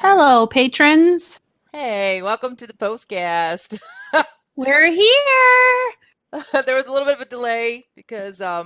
Hello, patrons. Hey, welcome to the Postcast. We're here. There was a little bit of a delay because I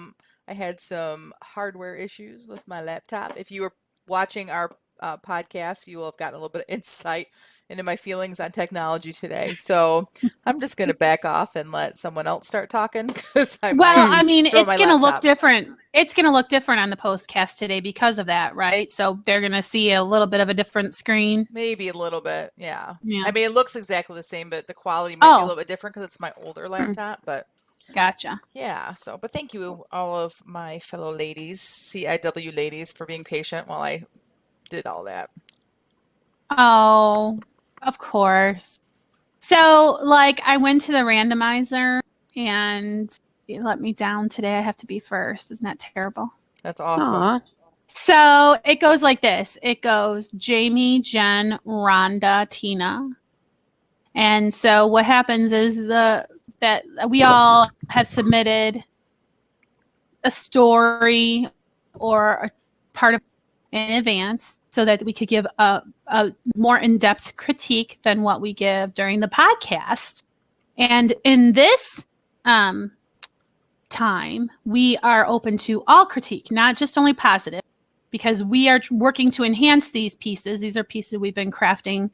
had some hardware issues with my laptop. If you were watching our podcast, you will have gotten a little bit of insight into my feelings on technology today. So I'm just going to back off and let someone else start talking because I Well, might I mean, throw it's my going to look laptop. different. It's going to look different on the postcast today because of that, right? So they're going to see a little bit of a different screen. Maybe a little bit, yeah. Yeah. I mean, it looks exactly the same, but the quality might be a Oh, little bit different because it's my older laptop. But gotcha. yeah, but thank you, all of my fellow ladies, CIW ladies, for being patient while I did all that. Oh, of course. So, like, I went to the randomizer and it let me down today. I have to be first. Isn't that terrible? That's awesome. Aw. So it goes like this. It goes Jamie, Jen, Rhonda, Tina. And so what happens is that we all have submitted a story or a part of in advance so that we could give a more in-depth critique than what we give during the podcast. And in this time, we are open to all critique, not just only positive, because we are working to enhance these pieces. These are pieces we've been crafting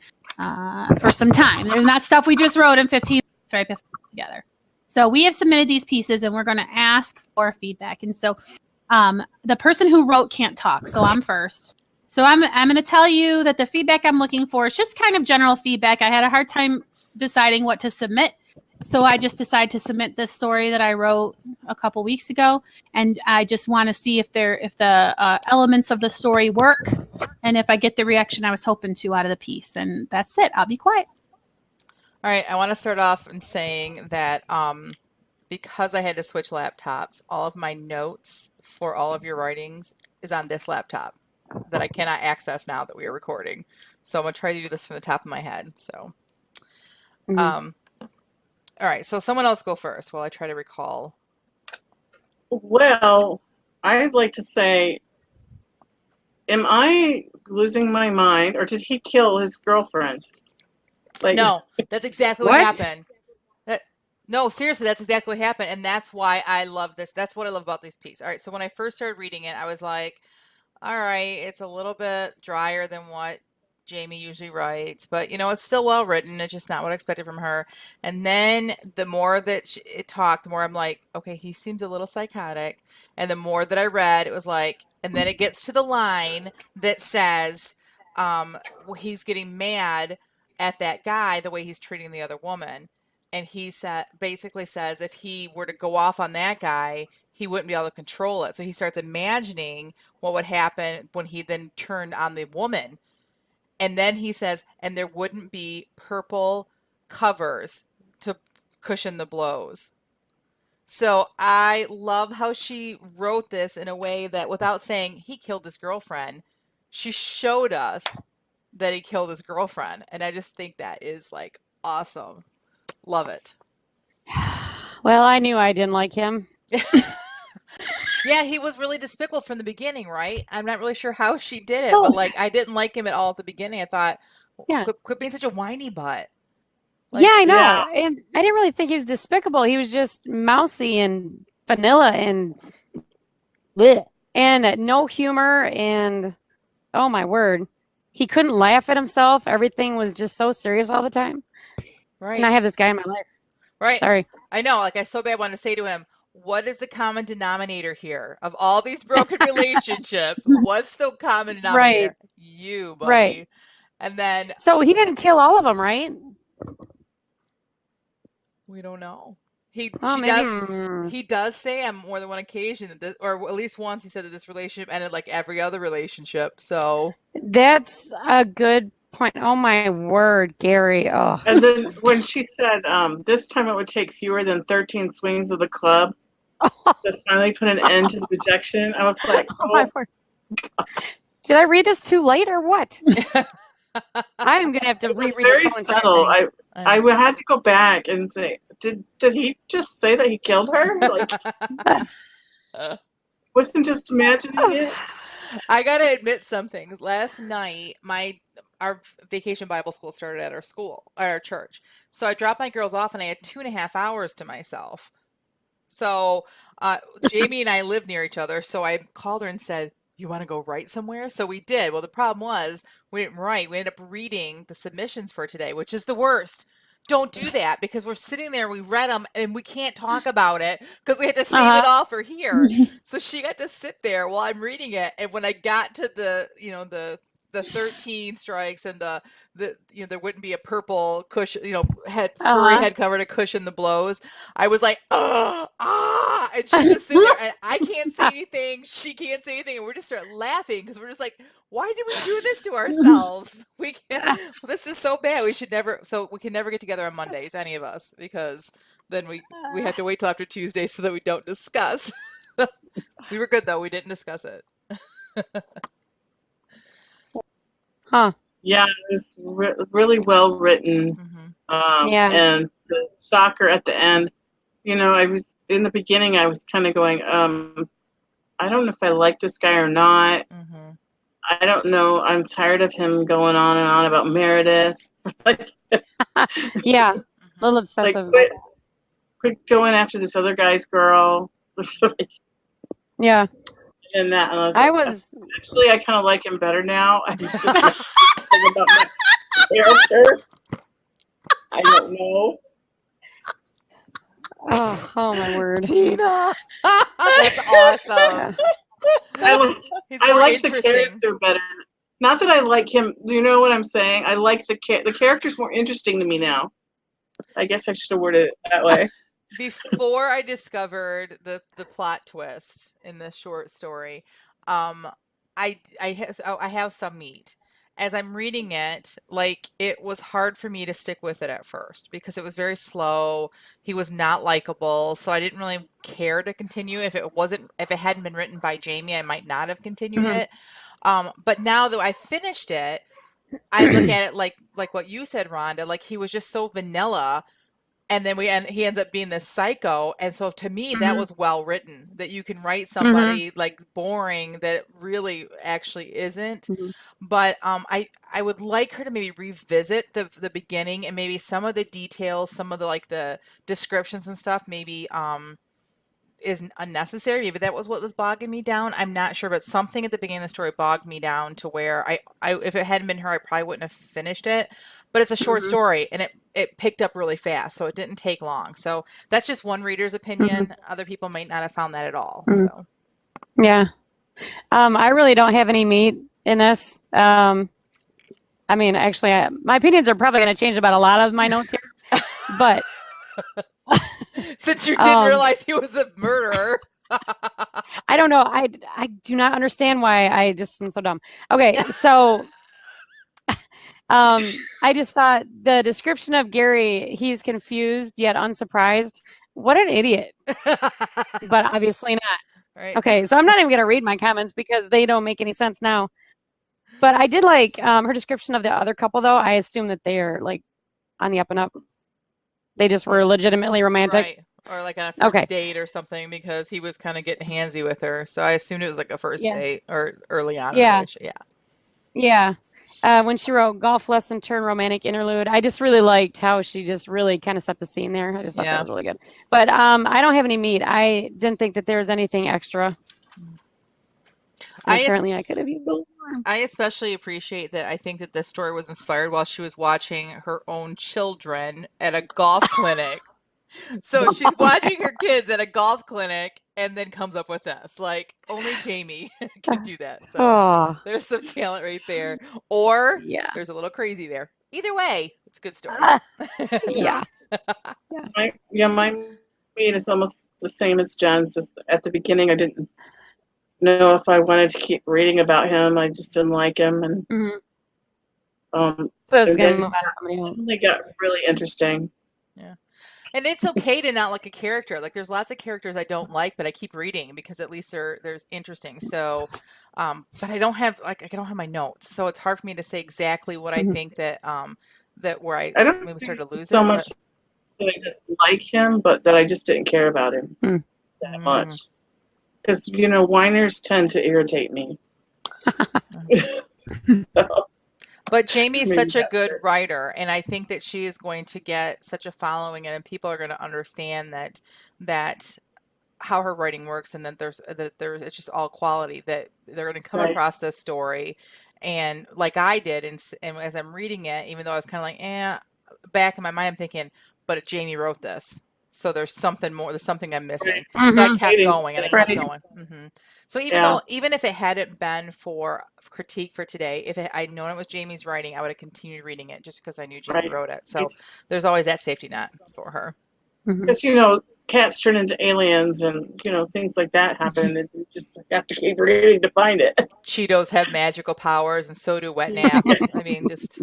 for some time. There's not stuff we just wrote in 15 minutes right before together. So we have submitted these pieces and we're going to ask for feedback. And so the person who wrote can't talk, so I'm first. So I'm going to tell you that the feedback I'm looking for is just kind of general feedback. I had a hard time deciding what to submit. So I just decided to submit this story that I wrote a couple weeks ago, and I just want to see if the elements of the story work, and if I get the reaction I was hoping to out of the piece. And that's it. I'll be quiet. All right, I want to start off in saying that because I had to switch laptops, all of my notes for all of your writings is on this laptop that I cannot access now that we are recording. So I'm going to try to do this from the top of my head. So, all right, so someone else go first while I try to recall. Well, I'd like to say, am I losing my mind, or did he kill his girlfriend? Like, No, that's exactly what What? happened. No, seriously, that's exactly what happened. And that's why I love this. That's what I love about this piece. All right, so when I first started reading it, I was like, all right, it's a little bit drier than what Jamie usually writes, but it's still well written. It's just not what I expected from her. And then the more that it talked, the more I'm like, okay, he seems a little psychotic. And the more that I read, it was like, and then it gets to the line that says, he's getting mad at that guy the way he's treating the other woman. And he basically says if he were to go off on that guy, he wouldn't be able to control it. So he starts imagining what would happen when he then turned on the woman. And then he says, and there wouldn't be purple covers to cushion the blows. So I love how she wrote this in a way that without saying he killed his girlfriend, she showed us that he killed his girlfriend. And I just think that is like awesome. Love it. Well, I knew I didn't like him. Yeah, he was really despicable from the beginning, right? I'm not really sure how she did it, but like I didn't like him at all at the beginning. I thought, Yeah. quit being such a whiny butt. Yeah, I know. Yeah. And I didn't really think he was despicable. He was just mousy and vanilla and bleh. And no humor. And oh my word, he couldn't laugh at himself. Everything was just so serious all the time. Right. And I have this guy in my life. Right. Sorry. I know. Like I so bad wanted to say to him, what is the common denominator here of all these broken relationships? What's the common denominator? Right. You, buddy. Right. And then So he didn't kill all of them, right? we don't know. Oh, She maybe. does. He does say on more than one occasion that this, or at least once, he said that this relationship ended like every other relationship. So That's a good point. Oh my word, Gary. Oh. and then when she said this time it would take fewer than 13 swings of the club to finally put an end to the rejection, I was like, Oh my word. Did I read this too late or what? I'm gonna have to it was reread very this whole entire subtle. thing. I had to go back and say, did he just say that he killed her? Like, wasn't just imagining it? I gotta admit something. Last night, our vacation Bible school started at our church. So I dropped my girls off, and I had 2.5 hours to myself. So Jamie and I live near each other. So I called her and said, "You want to go write somewhere?" So we did. Well, the problem was we didn't write. We ended up reading the submissions for today, which is the worst. Don't do that because we're sitting there, we read them, and we can't talk about it because we had to save it all for here. So she got to sit there while I'm reading it. And when I got to the 13 strikes and there wouldn't be a purple cushion, furry head cover to cushion the blows. I was like, and she just sitting there, and I can't say anything. She can't say anything, and we just start laughing because we're just like, why did we do this to ourselves? We can't. This is so bad. We can never get together on Mondays, any of us, because then we have to wait till after Tuesday so that we don't discuss. We were good though. We didn't discuss it. Huh. Yeah, it was really well written. Yeah. And the shocker at the end, I was in the beginning, I was kind of going, I don't know if I like this guy or not. I don't know. I'm tired of him going on and on about Meredith. Yeah. A little obsessive. Quit going after this other guy's girl. Yeah. And that, and I was actually, I kind of like him better now. I'm just about my character. I don't know. Oh my word. Tina. That's awesome. I like the character better. Not that I like him. Do you know what I'm saying? I like the character's more interesting to me now. I guess I should have worded it that way. Before I discovered the plot twist in this short story, I have some meat. As I'm reading it, it was hard for me to stick with it at first because it was very slow. He was not likable, so I didn't really care to continue. If it hadn't been written by Jamie, I might not have continued it. But now that I finished it, I look at it like what you said, Rhonda. Like he was just so vanilla. And then he ends up being this psycho. And so to me, that was well written, that you can write somebody boring that really actually isn't. But I would like her to maybe revisit the beginning and maybe some of the details, some of the descriptions and stuff maybe is unnecessary. Maybe that was what was bogging me down. I'm not sure, but something at the beginning of the story bogged me down to where I if it hadn't been her, I probably wouldn't have finished it. But it's a short story, and it picked up really fast, so it didn't take long. So that's just one reader's opinion. Other people might not have found that at all. So yeah, I really don't have any meat in this. I mean, actually, my opinions are probably going to change about a lot of my notes here, but since you didn't realize he was a murderer. I don't know. I do not understand why I just am so dumb. Okay, so. I just thought the description of Gary, he's confused yet unsurprised. What an idiot. But obviously not. Right. Okay, so I'm not even going to read my comments because they don't make any sense now. But I did like her description of the other couple, though. I assume that they are on the up and up. They just were legitimately romantic. Right. Or on a first date or something because he was kind of getting handsy with her. So I assumed it was a first date or early on. Yeah. Yeah. When she wrote golf lesson turn romantic interlude, I just really liked how she just really kind of set the scene there. I just thought that was really good. But I don't have any meat. I didn't think that there was anything extra. Apparently, I could have used a little more. I especially appreciate that. I think that this story was inspired while she was watching her own children at a golf clinic. So she's watching her kids at a golf clinic and then comes up with this. Only Jamie can do that. So there's some talent right there. Or there's a little crazy there. Either way, it's a good story. My meat is almost the same as Jen's. Just at the beginning, I didn't know if I wanted to keep reading about him. I just didn't like him. And I was going to move on to somebody else. They got really interesting. Yeah. And it's okay to not like a character. There's lots of characters I don't like, but I keep reading because at least there's interesting. So, but I don't have my notes, so it's hard for me to say exactly what I think that where I don't maybe started to lose so it. Much that I didn't like him, but that I just didn't care about him that much. Because whiners tend to irritate me. But Jamie's Maybe such a that's good it. writer, and I think that she is going to get such a following, and people are going to understand that how her writing works, and that there's it's just all quality, that they're going to come Right. across this story, and like I did, and as I'm reading it, even though I was kind of like, back in my mind, I'm thinking, but Jamie wrote this, so there's something more, there's something I'm missing. Right. So I Mhm. kept going and I kept Right. going. So Yeah. even if it hadn't been for critique for today, if I'd known it was Jamie's writing, I would have continued reading it just because I knew Jamie Right. wrote it. So there's always that safety net for her. Mhm. Because, cats turn into aliens and, things like that happen. And you just have to keep reading to find it. Cheetos have magical powers, and so do wet naps. I mean, just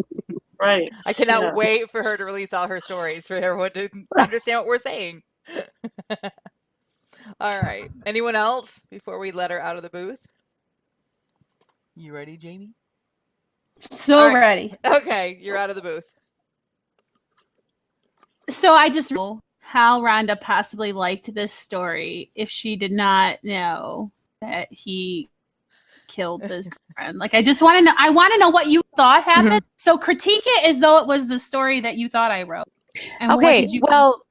Right. I cannot Yeah. wait for her to release all her stories for everyone to understand what we're saying. All right. Anyone else before we let her out of the booth? You ready, Jamie? So All right. ready. Okay, you're out of the booth. So I just know how Rhonda possibly liked this story if she did not know that he killed this friend. Like, I just want to know. I want to know what you thought happened. So critique it as though it was the story that you thought I wrote. And what Okay, did you? well,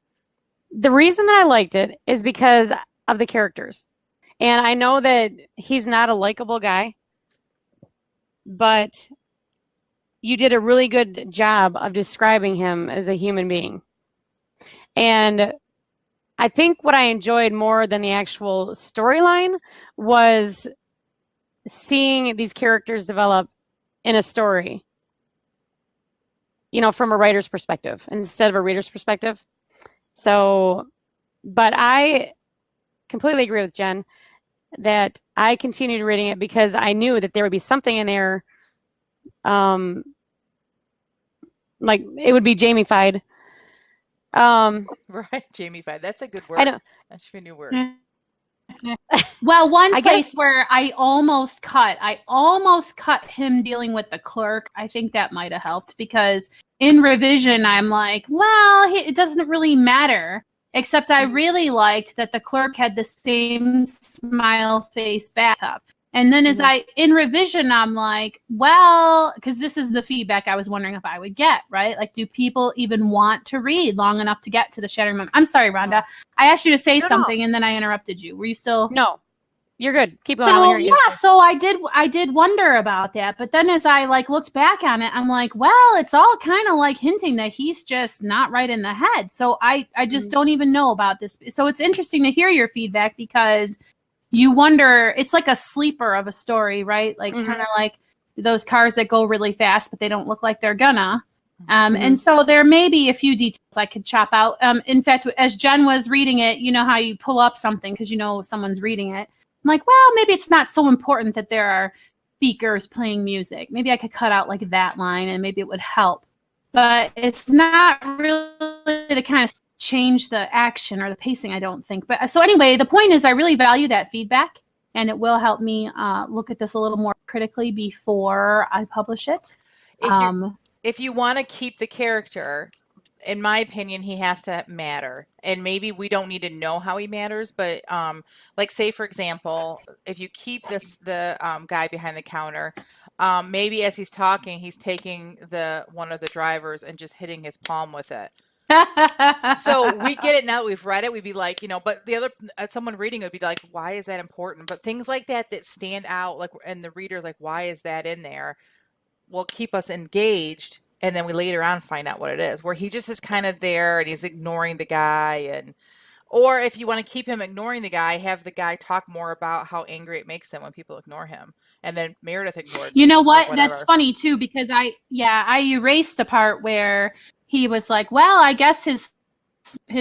the reason that I liked it is because of the characters. And I know that he's not a likable guy, but you did a really good job of describing him as a human being. And I think what I enjoyed more than the actual storyline was seeing these characters develop in a story, from a writer's perspective instead of a reader's perspective. So, but I completely agree with Jen that I continued reading it because I knew that there would be something in there, like it would be Jamie-fied. Right, Jamie-fied. That's a good word. I know. That's your new word. Well, one I place guess- where I almost cut him dealing with the clerk. I think that might have helped because in revision, I'm like, well, it doesn't really matter. Except I really liked that the clerk had the same smile face backup. And then in revision, I'm like, well, because this is the feedback I was wondering if I would get, right? Like, do people even want to read long enough to get to the Shattering Moment? I'm sorry, Rhonda. I asked you to say something and then I interrupted you. Were you still? No, you're good. Keep going. So yeah, so I did wonder about that. But then as I looked back on it, I'm like, well, it's all kind of like hinting that he's just not right in the head. So I just don't even know about this. So it's interesting to hear your feedback because you wonder, it's like a sleeper of a story, right? Like kind of like those cars that go really fast, but they don't look like they're gonna. And so there may be a few details I could chop out. In fact, as Jen was reading it, you know how you pull up something because someone's reading it. I'm like, well, maybe it's not so important that there are speakers playing music. Maybe I could cut out like that line and maybe it would help. But it's not really the kind of change the action or the pacing, I don't think. But so anyway, the point is I really value that feedback and it will help me look at this a little more critically before I publish it. If you want to keep the character, in my opinion, he has to matter. And maybe we don't need to know how he matters, but like say, for example, if you keep the guy behind the counter, maybe as he's talking, he's taking one of the drivers and just hitting his palm with it. So we get it now. We've read it. We'd be like, but the other someone reading it would be like, why is that important? But things like that stand out, like, and the reader's like, why is that in there? Will keep us engaged, and then we later on find out what it is. Where he just is kind of there and he's ignoring the guy, or if you want to keep him ignoring the guy, have the guy talk more about how angry it makes him when people ignore him, and then Meredith ignored. You know what? That's funny too because I erased the part where he was like, well, I guess his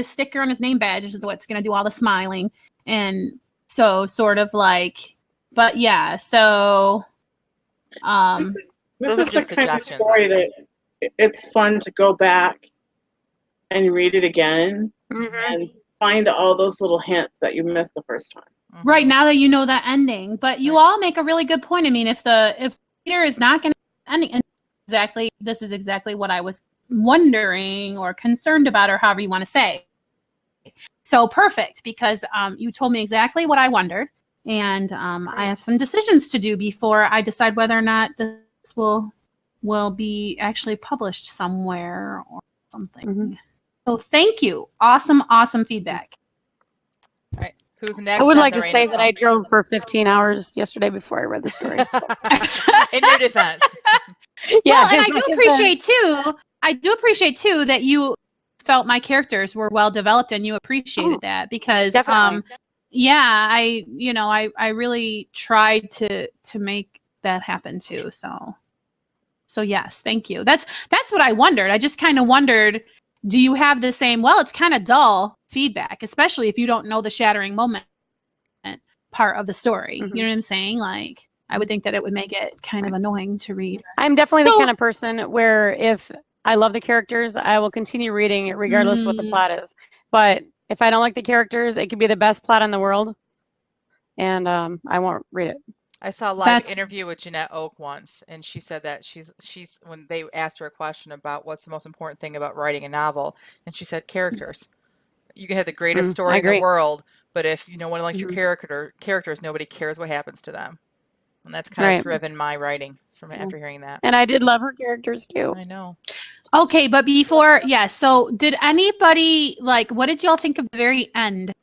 sticker on his name badge is what's going to do all the smiling. And so sort of like, but yeah, so. This is the kind of story that it's fun to go back and read it again and find all those little hints that you missed the first time. Right, now that you know the ending. But you all make a really good point. I mean, if the reader is not going to ending, this is exactly what I was wondering or concerned about, or however you want to say. So perfect, because you told me exactly what I wondered, and I have some decisions to do before I decide whether or not this will be actually published somewhere or something. Mm-hmm. So thank you. Awesome feedback. All right. Who's next? I would on like the to say random that I drove for 15 hours yesterday before I read the story. In your defense. Well, and I do appreciate too that you felt my characters were well developed and you appreciated that, because definitely. yeah, I really tried to make that happen too. So yes, thank you. That's what I wondered. I just kind of wondered, do you have the same, well, it's kind of dull feedback, especially if you don't know the shattering moment part of the story. Mm-hmm. You know what I'm saying? Like, I would think that it would make it kind of annoying to read. I'm definitely the kind of person where if I love the characters, I will continue reading it regardless of what the plot is. But if I don't like the characters, it could be the best plot in the world, and I won't read it. I saw a live interview with Jeanette Oak once, and she said that she's when they asked her a question about what's the most important thing about writing a novel, and she said characters. You can have the greatest story in the world, but if no one likes your characters, nobody cares what happens to them. And that's kind of driven my writing from after hearing that. And I did love her characters too. I know. Okay, but before, so did anybody, like, what did y'all think of the very end?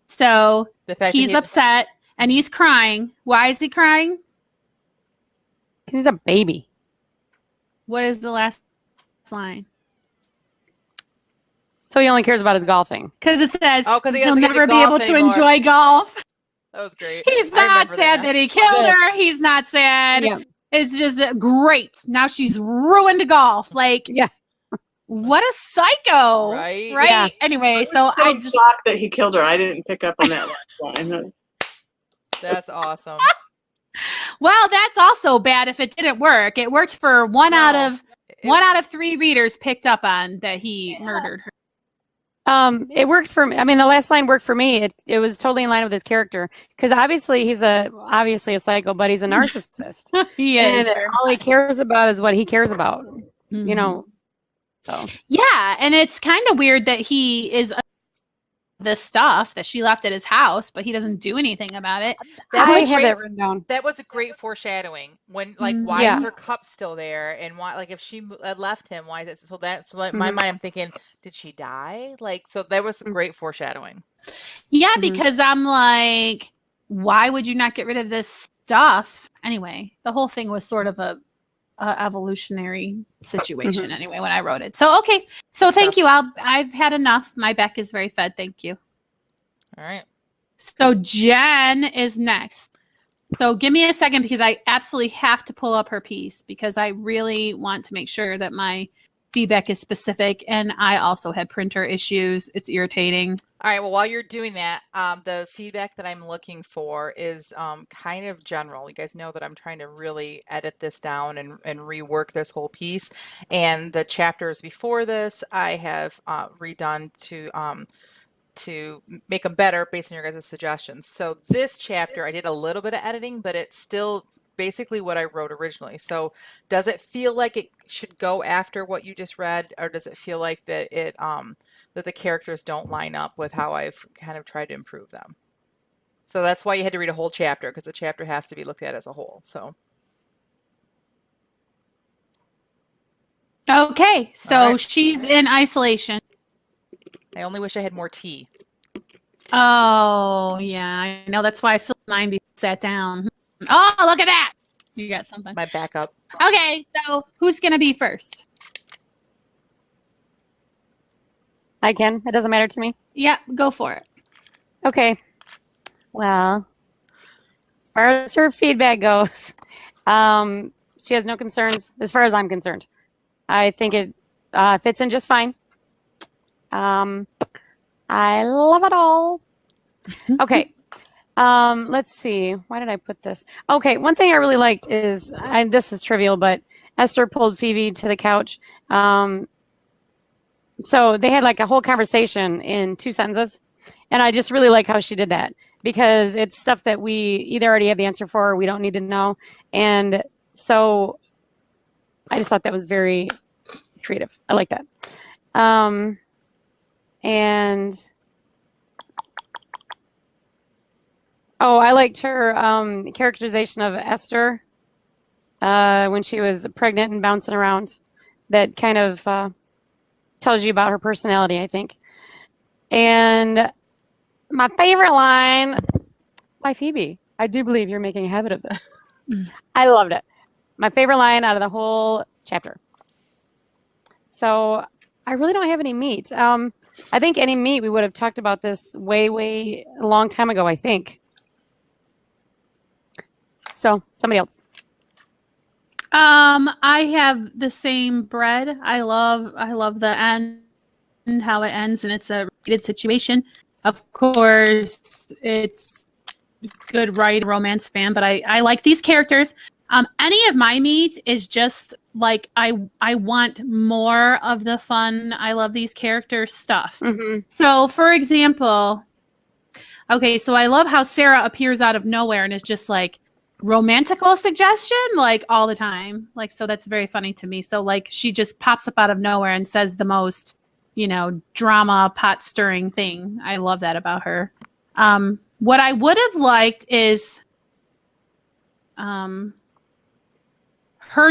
So The fact he's upset and he's crying. Why is he crying? Because he's a baby. What is the last line? So he only cares about his golfing. Because it says he'll never be able to anymore. enjoy golf. That was great. He's not sad that he killed her. He's not sad. Yeah. It's just great. Now she's ruined golf. Like, what a psycho. Right? Yeah. Anyway, so I just shocked that he killed her. I didn't pick up on that last line. That's awesome. Well, that's also bad if it didn't work. It worked for one out of 3 readers picked up on that he murdered her. It worked for me. I mean, the last line worked for me. It was totally in line with his character, because obviously he's obviously a psycho, but he's a narcissist. He is. And all he cares about is what he cares about. Mm-hmm. You know. So yeah, and it's kind of weird that he is the stuff that she left at his house, but he doesn't do anything about it. I have that written down. That was a great foreshadowing. When why is her cup still there, and why, like, if she left him, why is it so? Like my mind, I'm thinking, did she die? Like, so there was some great foreshadowing. Yeah, because I'm like, why would you not get rid of this stuff anyway? The whole thing was sort of a evolutionary situation anyway when I wrote it. So okay, so thank you. I've had enough. My back is very fed. Thank you. All right. So Jen is next. So give me a second, because I absolutely have to pull up her piece, because I really want to make sure that my feedback is specific, and I also had printer issues. It's irritating. All right. Well, while you're doing that, the feedback that I'm looking for is kind of general. You guys know that I'm trying to really edit this down and rework this whole piece. And the chapters before this, I have redone to make them better based on your guys' suggestions. So this chapter, I did a little bit of editing, but it's still basically what I wrote originally. So does it feel like it should go after what you just read, or does it feel like that that the characters don't line up with how I've kind of tried to improve them? So that's why you had to read a whole chapter, because the chapter has to be looked at as a whole. So okay, so she's in isolation. I only wish I had more tea. Oh yeah, I know. That's why I filled mine before I sat down. Oh, look at that! You got something. My backup. Okay, so who's gonna be first? I can. It doesn't matter to me. Yeah, go for it. Okay. Well, as far as her feedback goes, she has no concerns as far as I'm concerned. I think it fits in just fine. I love it all. Okay. Let's see. Why did I put this? Okay. One thing I really liked is, and this is trivial, but Esther pulled Phoebe to the couch. So they had like a whole conversation in 2 sentences. And I just really like how she did that, because it's stuff that we either already have the answer for or we don't need to know. And so I just thought that was very creative. I like that. And Oh, I liked her characterization of Esther when she was pregnant and bouncing around. That kind of tells you about her personality, I think. And my favorite line, why Phoebe, I do believe you're making a habit of this. I loved it. My favorite line out of the whole chapter. So I really don't have any meat. I think any meat, we would have talked about this way a long time ago, I think. So somebody else. I have the same bread. I love the end, how it ends, and it's a repeated situation. Of course, it's good write romance fan, but I like these characters. Any of my meat is just like I want more of the fun. I love these characters stuff. Mm-hmm. So, for example, okay, so I love how Sarah appears out of nowhere and is just like romantical suggestion like all the time. Like, so that's very funny to me. So like she just pops up out of nowhere and says the most, drama pot stirring thing. I love that about her. What I would have liked is her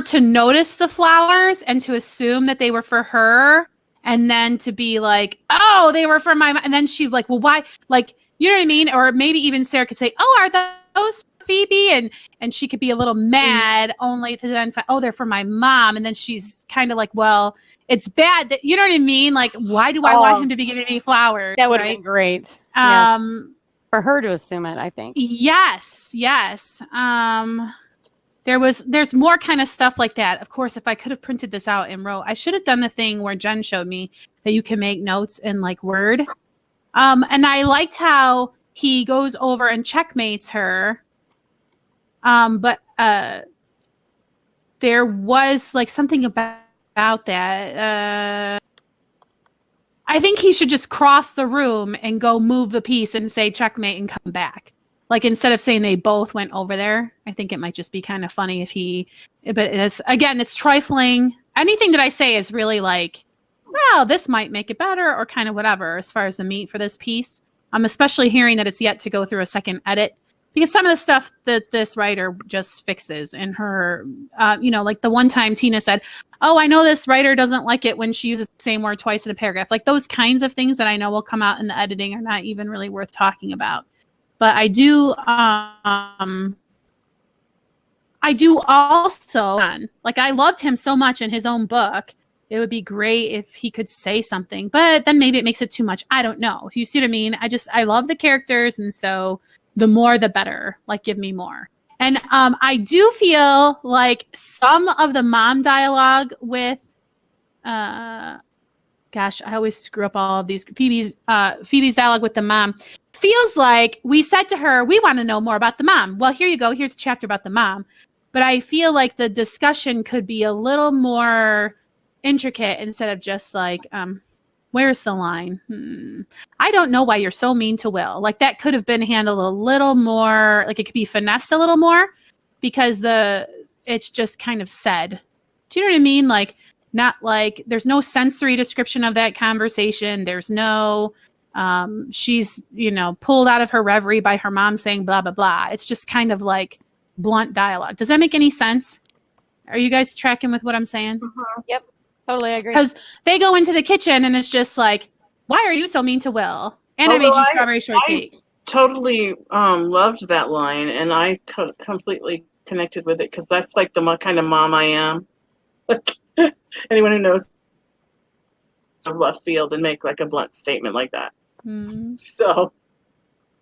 to notice the flowers and to assume that they were for her, and then to be like, oh, they were for my mom. And then she's like, well, why? Like, you know what I mean? Or maybe even Sarah could say, oh, are those Phoebe? And she could be a little mad, only to then find, oh, they're for my mom. And then she's kind of like, well, it's bad that, you know what I mean? Like, why do I want him to be giving me flowers? That would have been great. Yes. For her to assume it, I think. Yes. There's more kind of stuff like that. Of course, if I could have printed this out and wrote, I should have done the thing where Jen showed me that you can make notes in like Word. And I liked how he goes over and checkmates her. But there was like something about that. I think he should just cross the room and go move the piece and say checkmate and come back. Like, instead of saying they both went over there, I think it might just be kind of funny but it's trifling. Anything that I say is really like, well, this might make it better or kind of whatever as far as the meat for this piece. I'm especially hearing that it's yet to go through a second edit, because some of the stuff that this writer just fixes in her, like the one time Tina said, oh, I know this writer doesn't like it when she uses the same word twice in a paragraph. Like those kinds of things that I know will come out in the editing are not even really worth talking about. But I do also, like, I loved him so much in his own book. It would be great if he could say something, but then maybe it makes it too much. I don't know. You see what I mean? I love the characters, and so the more the better. Like, give me more. And I do feel like some of the mom dialogue with, gosh, I always screw up all of these. Phoebe's dialogue with the mom feels like we said to her, we want to know more about the mom. Well, here you go. Here's a chapter about the mom. But I feel like the discussion could be a little more intricate instead of just like, where's the line? I don't know why you're so mean to Will. Like, that could have been handled a little more, like it could be finessed a little more, because it's just kind of said. Do you know what I mean? Like, not like there's no sensory description of that conversation. There's no, she's, pulled out of her reverie by her mom saying blah, blah, blah. It's just kind of like blunt dialogue. Does that make any sense? Are you guys tracking with what I'm saying? Mm-hmm. Yep. Totally agree. Because they go into the kitchen and it's just like, why are you so mean to Will? And I made you strawberry shortcake. I totally loved that line, and I completely connected with it, because that's like the kind of mom I am. Anyone who knows of left field and make like a blunt statement like that. So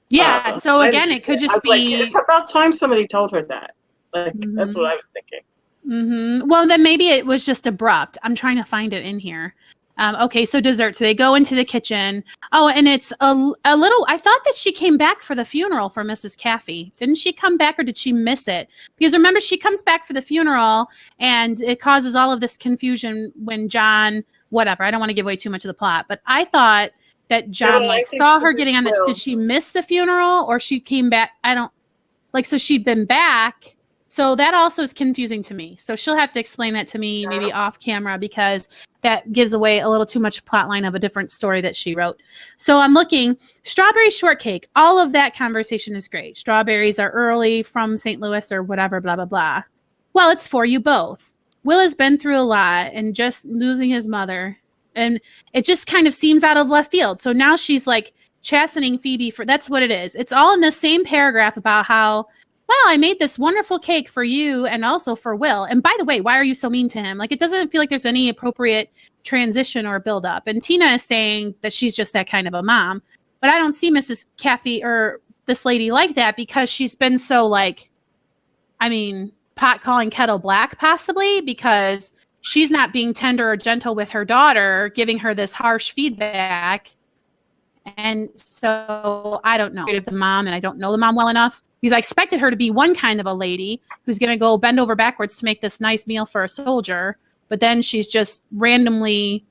yeah. So again, it could just be. Like, it's about time somebody told her that. Like, that's what I was thinking. Well, then maybe it was just abrupt. I'm trying to find it in here. Okay, so dessert. So they go into the kitchen. Oh, and it's a little. I thought that she came back for the funeral for Mrs. Caffey. Didn't she come back, or did she miss it? Because remember, she comes back for the funeral, and it causes all of this confusion when John. Whatever. I don't want to give away too much of the plot, but I thought that John saw her getting on the. Did she miss the funeral, or she came back? I don't. Like, so she'd been back. So that also is confusing to me. So she'll have to explain that to me maybe off camera, because that gives away a little too much plot line of a different story that she wrote. So I'm looking, strawberry shortcake, all of that conversation is great. Strawberries are early from St. Louis or whatever, blah, blah, blah. Well, it's for you both. Will has been through a lot and just losing his mother. And it just kind of seems out of left field. So now she's like chastening Phoebe for, that's what it is. It's all in the same paragraph about how, well, I made this wonderful cake for you and also for Will. And by the way, why are you so mean to him? Like, it doesn't feel like there's any appropriate transition or build up. And Tina is saying that she's just that kind of a mom. But I don't see Mrs. Caffey or this lady like that, because she's been so like, I mean, pot calling kettle black, possibly, because she's not being tender or gentle with her daughter, giving her this harsh feedback. And so I don't know the mom, and I don't know the mom well enough, because I expected her to be one kind of a lady who's going to go bend over backwards to make this nice meal for a soldier. But then she's just randomly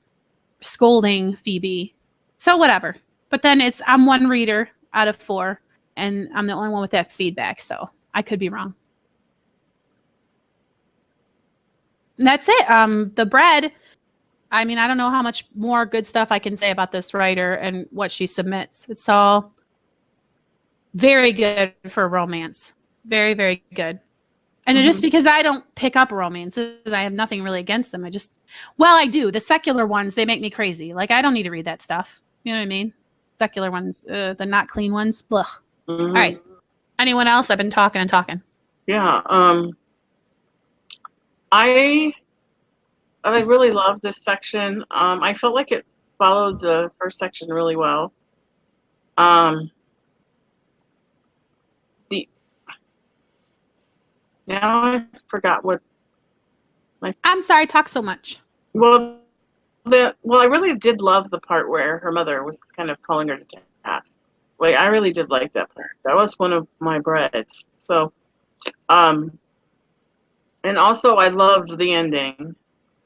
scolding Phoebe. So whatever. But then I'm one reader out of 4, and I'm the only one with that feedback. So I could be wrong. And that's it. The bread, I mean, I don't know how much more good stuff I can say about this writer and what she submits. It's all very good for romance. Very, very good. And just because I don't pick up romances, I have nothing really against them. I do. The secular ones, they make me crazy. Like, I don't need to read that stuff. You know what I mean? Secular ones, the not clean ones. Blech. All right. Anyone else? I've been talking and talking. Yeah. I really love this section. I felt like it followed the first section really well. Now I forgot what. I'm sorry, talk so much. Well, I really did love the part where her mother was kind of calling her to task. Like, I really did like that part. That was one of my breads. So, and also I loved the ending,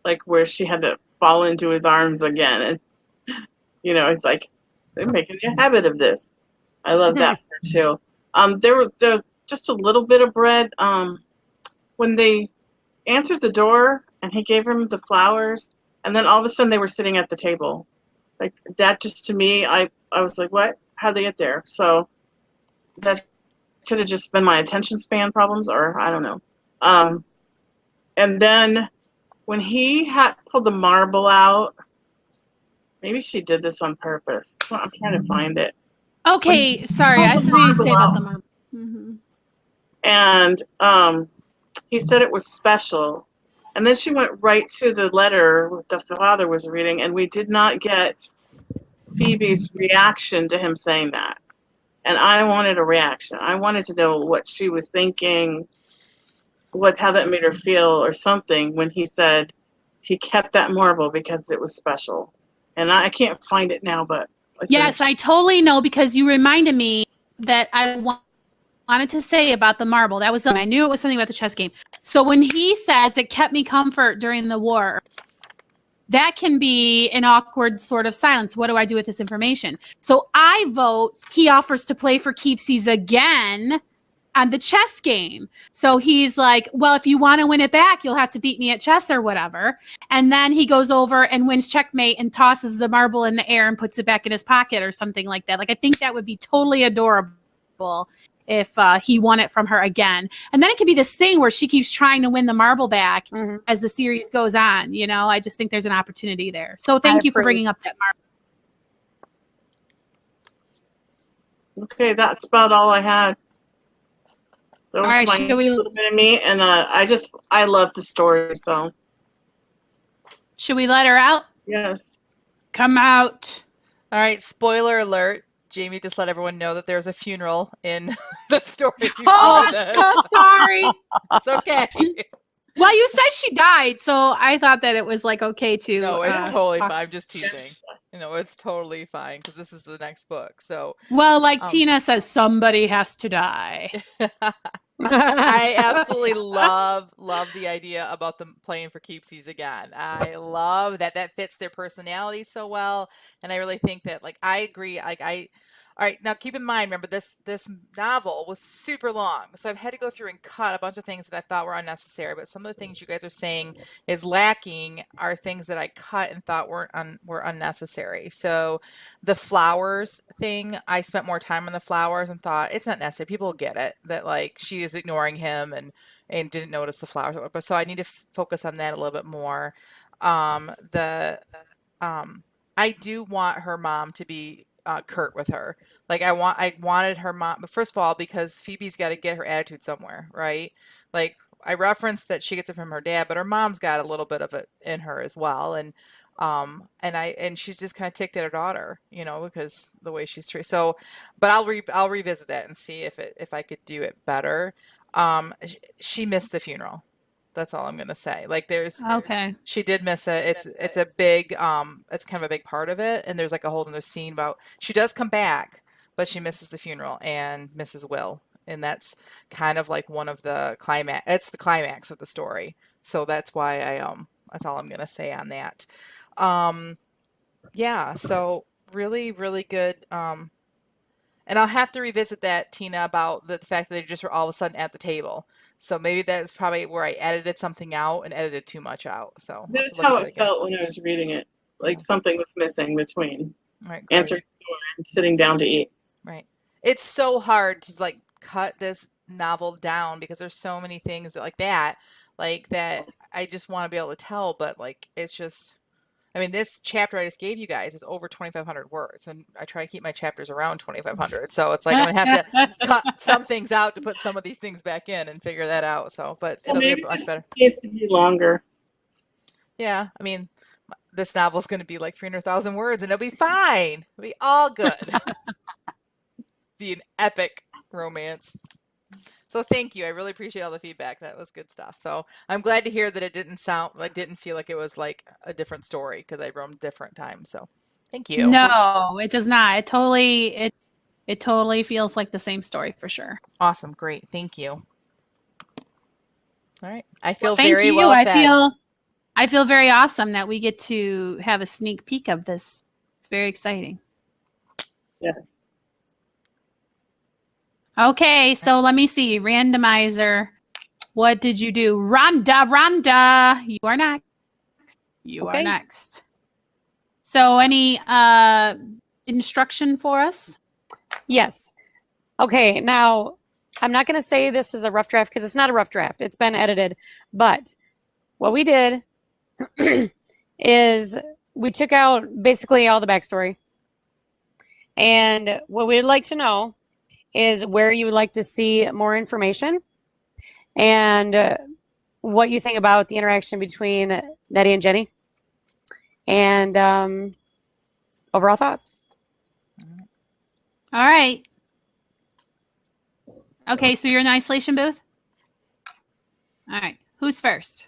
like where she had to fall into his arms again, and it's like they're making a habit of this. I love that part too. There was just a little bit of bread. When they answered the door and he gave him the flowers, and then all of a sudden they were sitting at the table. Like, that just, to me, I was like, what? How'd they get there? So that could have just been my attention span problems, or I don't know. And then when he had pulled the marble out, maybe she did this on purpose. Well, I'm trying to find it. Okay, sorry. I have something to say about the marble. Mm-hmm. And he said it was special. And then she went right to the letter that the father was reading, and we did not get Phoebe's reaction to him saying that. And I wanted a reaction. I wanted to know what she was thinking, how that made her feel, or something, when he said he kept that marble because it was special. And I can't find it now, but yes, I totally know, because you reminded me that I wanted to say about the marble. That was I knew it was something about the chess game. So when he says it kept me comfort during the war, that can be an awkward sort of silence. What do I do with this information? So I vote he offers to play for keepsies again on the chess game. So he's like, well, if you want to win it back, you'll have to beat me at chess or whatever. And then he goes over and wins checkmate and tosses the marble in the air and puts it back in his pocket or something like that. Like, I think that would be totally adorable if he won it from her again. And then it could be this thing where she keeps trying to win the marble back as the series goes on. I just think there's an opportunity there. So thank you for bringing up that marble. Okay, that's about all I had. That was all right, my little bit of me, and I love the story, so. Should we let her out? Yes. Come out. All right, spoiler alert. Jamie just let everyone know that there's a funeral in the story. I'm so sorry. It's okay. Well, you said she died, so I thought that it was like okay to. No, it's totally fine. I'm just teasing. It's totally fine, because this is the next book. So. Well, like Tina says, somebody has to die. I absolutely love the idea about them playing for keepsies again. I love that fits their personality so well, and I really think that, like, I agree. Like, All right, now keep in mind, remember this novel was super long, so I've had to go through and cut a bunch of things that I thought were unnecessary. But some of the things you guys are saying is lacking are things that I cut and thought were unnecessary. So the flowers thing, I spent more time on the flowers and thought it's not necessary. People will get it that like she is ignoring him and didn't notice the flowers. But so I need to focus on that a little bit more. The I do want her mom to be curt with her. Like I wanted her mom, but first of all, because Phoebe's got to get her attitude somewhere, right? Like I referenced that she gets it from her dad, but her mom's got a little bit of it in her as well, and she's just kind of ticked at her daughter, because the way she's treated. So, but I'll revisit that and see if I could do it better. She missed the funeral. That's all I'm gonna say. Like Okay. she did miss it. It's a big it's kind of a big part of it. And there's like a whole other scene about she does come back, but she misses the funeral and misses Will. And that's kind of like one of the climax. It's the climax of the story. So that's why that's all I'm gonna say on that. Yeah, so really, really good. And I'll have to revisit that, Tina, about the fact that they just were all of a sudden at the table. So maybe that's probably where I edited something out and edited too much out. So That's how it felt when I was reading it. Like something was missing between answering the door and sitting down to eat. Right. It's so hard to like cut this novel down because there's so many things that I just want to be able to tell, but like it's just. I mean, this chapter I just gave you guys is over 2,500 words, and I try to keep my chapters around 2,500. So it's like I'm gonna have to cut some things out to put some of these things back in and figure that out. So, but it'll be much better. It needs to be longer. Yeah, I mean, this novel is going to be like 300,000 words, and it'll be fine. It'll be all good. Be an epic romance. So thank you. I really appreciate all the feedback. That was good stuff. So I'm glad to hear that it didn't feel like it was like a different story because I wrote different times. So thank you. No, it does not. It totally feels like the same story for sure. Awesome. Great. Thank you. All right. I feel very well fed. I feel very awesome that we get to have a sneak peek of this. It's very exciting. Yes. Okay, so let me see. Randomizer. What did you do? Rhonda, you are next. You are next. So any instruction for us? Yes. Okay, now I'm not going to say this is a rough draft because it's not a rough draft. It's been edited. But what we did is we took out basically all the backstory. And what we'd like to know is where you would like to see more information and what you think about the interaction between Nettie and Jenny and overall thoughts. All right. Okay, so you're in the isolation booth? All right. Who's first?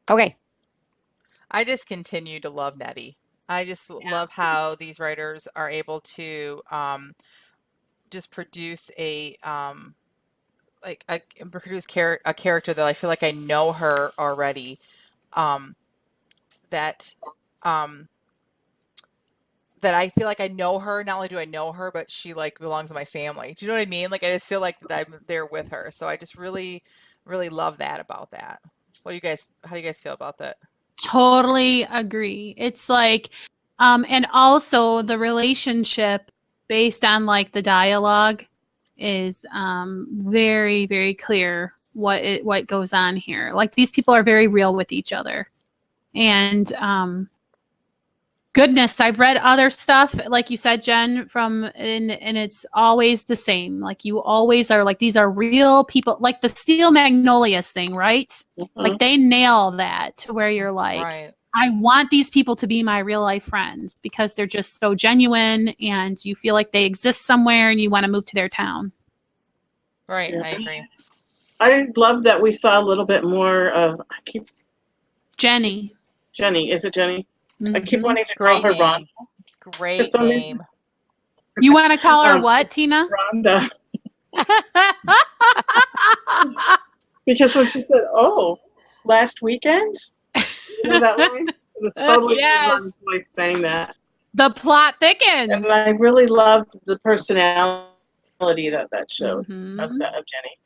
Okay. I just continue to love Nettie. I just love how these writers are able to just produce a character that I feel like I know her already. That I feel like I know her. Not only do I know her, but she like belongs to my family. Do you know what I mean? Like I just feel like I'm there with her. So I just really, really love that about that. How do you guys feel about that? Totally agree. It's like, and also the relationship based on like the dialogue is very, very clear what goes on here. Like these people are very real with each other. And goodness, I've read other stuff, like you said, Jen, and it's always the same. Like you always are like, these are real people, like the Steel Magnolias thing, right? Mm-hmm. Like they nail that to where you're like, right. I want these people to be my real life friends because they're just so genuine and you feel like they exist somewhere and you want to move to their town. Right. Yeah. I agree. I love that we saw a little bit more of Jenny. Is it Jenny? Mm-hmm. I keep wanting to call her Rhonda. Great name. You want to call her what, Tina? Rhonda. Because when she said, "Oh, last weekend," you know that line? It was totally Ron's voice saying that. The plot thickens. And I really loved the personality that showed Mhm. of Jenny.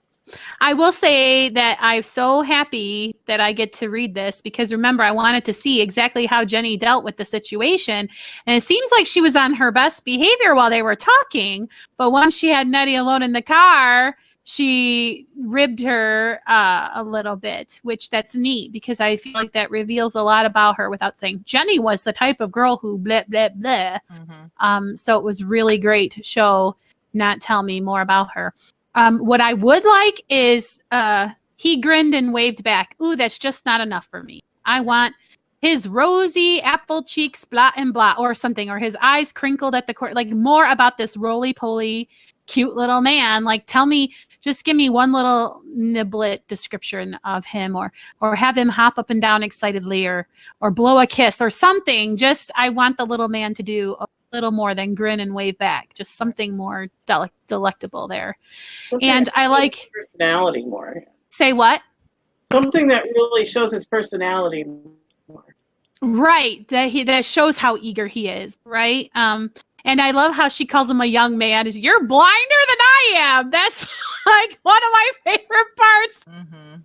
I will say that I'm so happy that I get to read this because remember, I wanted to see exactly how Jenny dealt with the situation. And it seems like she was on her best behavior while they were talking. But once she had Nettie alone in the car, she ribbed her a little bit, which that's neat because I feel like that reveals a lot about her without saying Jenny was the type of girl who blah, blah, blah. So it was really great to show, not tell me more about her. What I would like is he grinned and waved back. Ooh, that's just not enough for me. I want his rosy apple cheeks, blah and blah, or something, or his eyes crinkled at the corner. Like more about this roly-poly, cute little man. Like tell me, just give me one little niblet description of him, or have him hop up and down excitedly, or blow a kiss, or something. Just I want the little man to do a little more than grin and wave back. Just something more delectable there. And I like personality more. Say what? Something that really shows his personality more. Right. That shows how eager he is, right? And I love how she calls him a young man. You're blinder than I am. That's like one of my favorite parts. In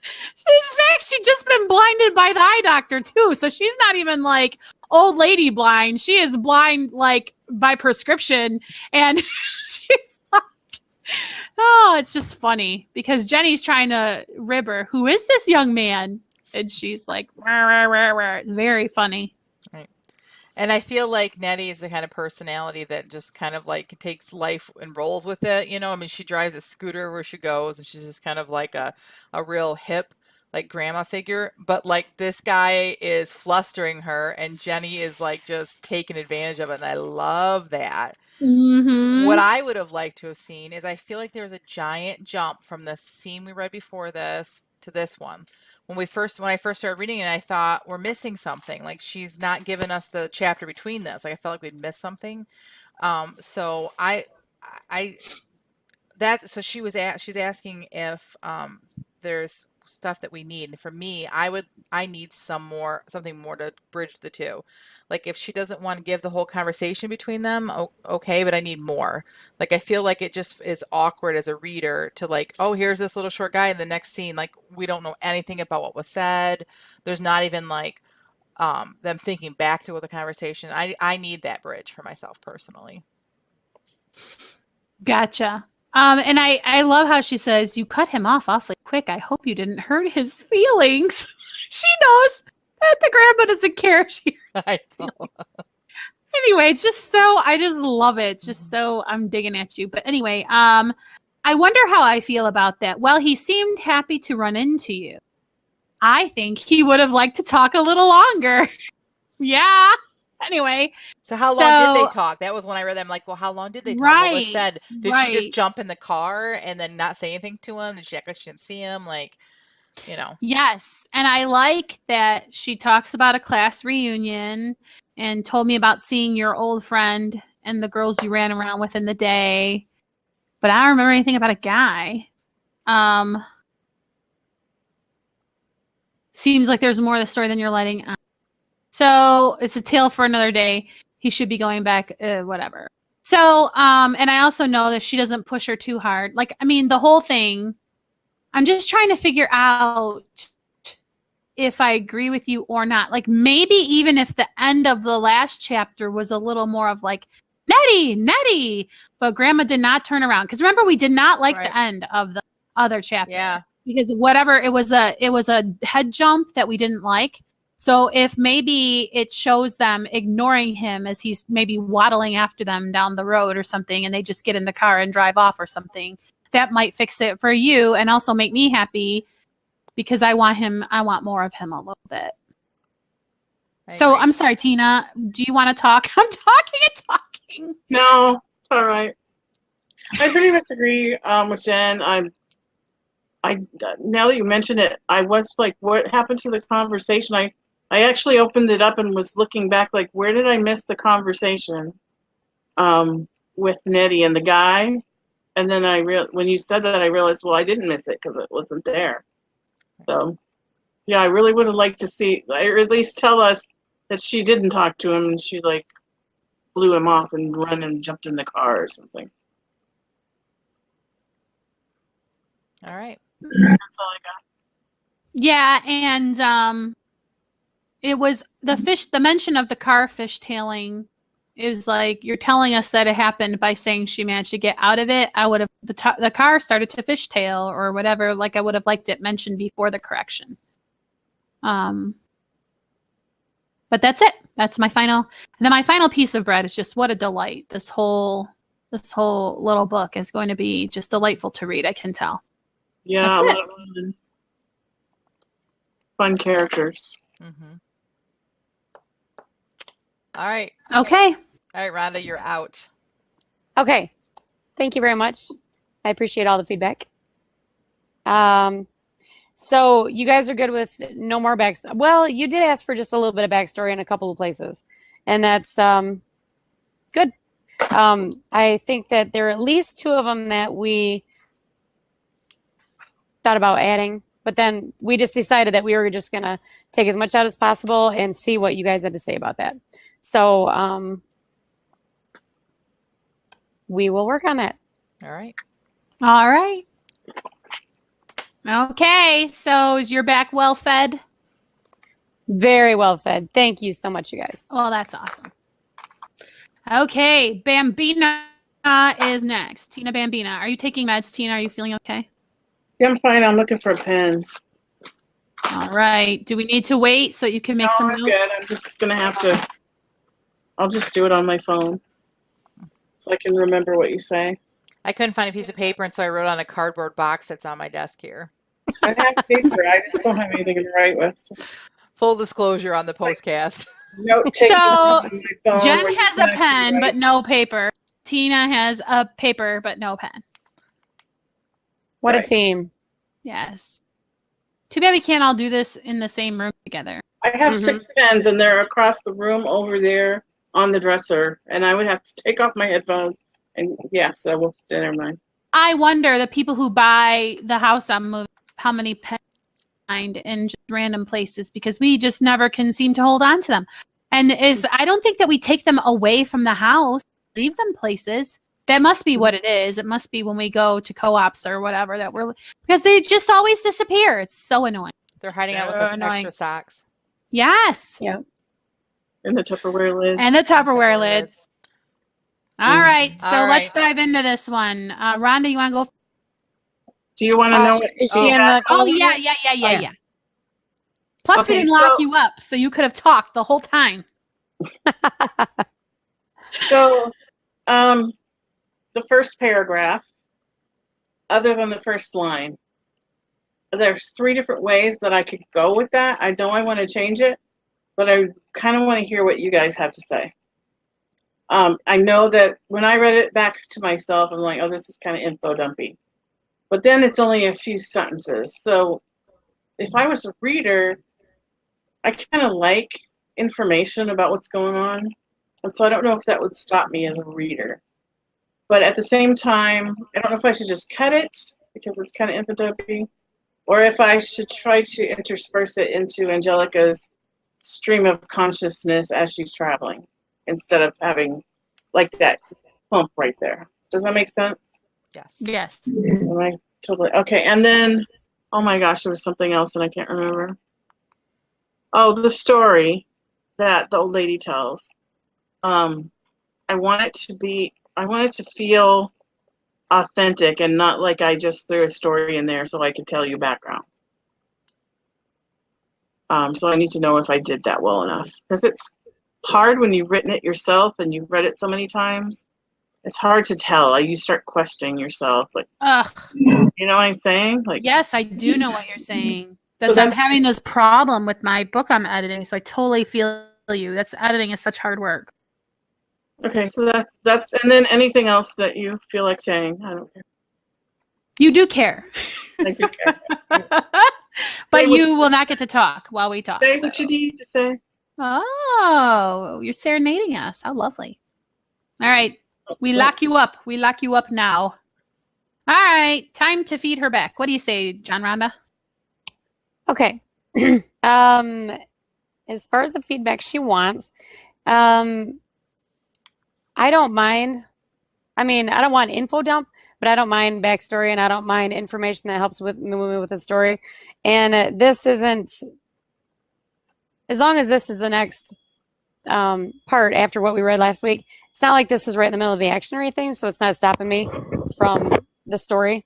fact, she's just been blinded by the eye doctor too. So she's not even like old lady blind. She is blind like by prescription. And she's like, oh, it's just funny because Jenny's trying to rib her. Who is this young man? And she's like, rah, rah, rah, rah. Very funny. Right. And I feel like Nettie is the kind of personality that just kind of like takes life and rolls with it. You know, I mean, she drives a scooter where she goes and she's just kind of like a real hip, like grandma figure. But like this guy is flustering her and Jenny is like just taking advantage of it. And I love that. What I would have liked to have seen is I feel like there was a giant jump from the scene we read before this to this one. When I first started reading it, I thought we're missing something. Like she's not giving us the chapter between this. Like I felt like we'd missed something. So she's asking if there's stuff that we need. And for me, I need something more to bridge the two. Like if she doesn't want to give the whole conversation between them, okay, but I need more. Like I feel like it just is awkward as a reader to like, oh, here's this little short guy in the next scene. Like we don't know anything about what was said. There's not even like them thinking back to the conversation. I need that bridge for myself personally. Gotcha. And I love how she says, you cut him off awfully quick. I hope you didn't hurt his feelings. She knows that the grandma doesn't care. I know. Anyway, it's just so, I just love it. It's just so, I'm digging at you. But anyway, I wonder how I feel about that. Well, he seemed happy to run into you. I think he would have liked to talk a little longer. Yeah. Anyway. So how long did they talk? That was when I read that. I'm like, well, how long did they talk? Right, what was said? Did she just jump in the car and then not say anything to him? Did she act like she didn't see him? Like, you know. Yes. And I like that she talks about a class reunion and told me about seeing your old friend and the girls you ran around with in the day. But I don't remember anything about a guy. Seems like there's more to the story than you're letting on. So it's a tale for another day. He should be going back, whatever. So, and I also know that she doesn't push her too hard. Like, I mean, the whole thing, I'm just trying to figure out if I agree with you or not. Like, maybe even if the end of the last chapter was a little more of like, Nettie, but Grandma did not turn around. Because remember, we did not like the end of the other chapter. Yeah. Because whatever, it was a head jump that we didn't like. So if maybe it shows them ignoring him as he's maybe waddling after them down the road or something, and they just get in the car and drive off or something, that might fix it for you and also make me happy because I want more of him a little bit. So I'm sorry, Tina, do you want to talk? I'm talking and talking. No, it's all right. I pretty much agree with Jen. Now that you mention it, I was like, what happened to the conversation? I actually opened it up and was looking back, like, where did I miss the conversation with Nettie and the guy? And then when you said that, I realized, well, I didn't miss it because it wasn't there. So, yeah, I really would have liked to see, or at least tell us that she didn't talk to him and she, like, blew him off and run and jumped in the car or something. All right. That's all I got. Yeah, and it was the mention of the car fishtailing is like, you're telling us that it happened by saying she managed to get out of it. I would have, the car started to fishtail or whatever, like I would have liked it mentioned before the correction. But that's it. That's my final, and then my final piece of bread is just what a delight. This whole little book is going to be just delightful to read, I can tell. Yeah, That's a it. lot of fun characters. Mm-hmm. All right. Okay. All right, Rhonda, you're out. Okay. Thank you very much. I appreciate all the feedback. So you guys are good with no more backstory. Well, you did ask for just a little bit of backstory in a couple of places, and that's good. I think that there are at least 2 of them that we thought about adding, but then we just decided that we were just going to take as much out as possible and see what you guys had to say about that. So we will work on that. All right. All right. Okay. So is your back well fed? Very well fed. Thank you so much, you guys. Well, that's awesome. Okay. Bambina is next. Tina Bambina. Are you taking meds, Tina? Are you feeling okay? Yeah, I'm fine. I'm looking for a pen. All right. Do we need to wait so you can make some I'm notes? good. I'm just going to have to, I'll just do it on my phone so I can remember what you say. I couldn't find a piece of paper, and so I wrote on a cardboard box that's on my desk here. I have paper. I just don't have anything to write with. Full disclosure on the postcast. Note taking So, on my phone Jen where you has can a actually pen write. but no paper. Tina has a paper but no pen. What Right. a team. Yes. Too bad we can't all do this in the same room together. I have Mhm. 6 pens, and they're across the room over there on the dresser, and I would have to take off my headphones. And yes, I will. Never mind. I wonder, the people who buy the house I'm moving, how many pens find in just random places, because we just never can seem to hold on to them. And I don't think that we take them away from the house, leave them places. That must be what it is. It must be when we go to co-ops or whatever that because they just always disappear. It's so annoying. They're hiding out with So us annoying. extra socks. Yes. Yeah. And the Tupperware lids. And the Tupperware lids. All right. So All let's right. dive into this one. Rhonda, you want to go? Do you want to know what? Is she in the Oh, call? yeah. Plus, Okay, we didn't lock so- you up, so you could have talked the whole time. So, the first paragraph, other than the first line, there's 3 different ways that I could go with that. I know I want to change it, but I kind of want to hear what you guys have to say. I know that when I read it back to myself, I'm like, oh, this is kind of info dumpy. But then it's only a few sentences. So if I was a reader, I kind of like information about what's going on. And so I don't know if that would stop me as a reader. But at the same time, I don't know if I should just cut it because it's kind of info dumpy, or if I should try to intersperse it into Angelica's stream of consciousness as she's traveling, instead of having like that bump right there. Does that make sense? Yes. Yes. Am I totally okay? And then, oh my gosh, there was something else and I can't remember. Oh, the story that the old lady tells. I want it to feel authentic and not like I just threw a story in there so I could tell you background. So I need to know if I did that well enough, because it's hard when you've written it yourself and you've read it so many times. It's hard to tell. You start questioning yourself, like, Ugh. you know what I'm saying? Like, Yes, I do know what you're saying. So I'm that's- having this problem with my book I'm editing, so I totally feel you. Editing is such hard work. okay, so that's, and then anything else that you feel like saying, I don't care. You do care. I do care. But Say what- you will not get to talk while we talk. Say what so. you need to say. Oh, you're serenading us. How lovely. All right. We lock you up. We lock you up now. All right. Time to feed her back. What do you say, John Rhonda? Okay. As far as the feedback she wants, I don't mind. I mean, I don't want info dump, but I don't mind backstory, and I don't mind information that helps with moving with the story. And this isn't, as long as this is the next part after what we read last week. It's not like this is right in the middle of the action or anything, so it's not stopping me from the story.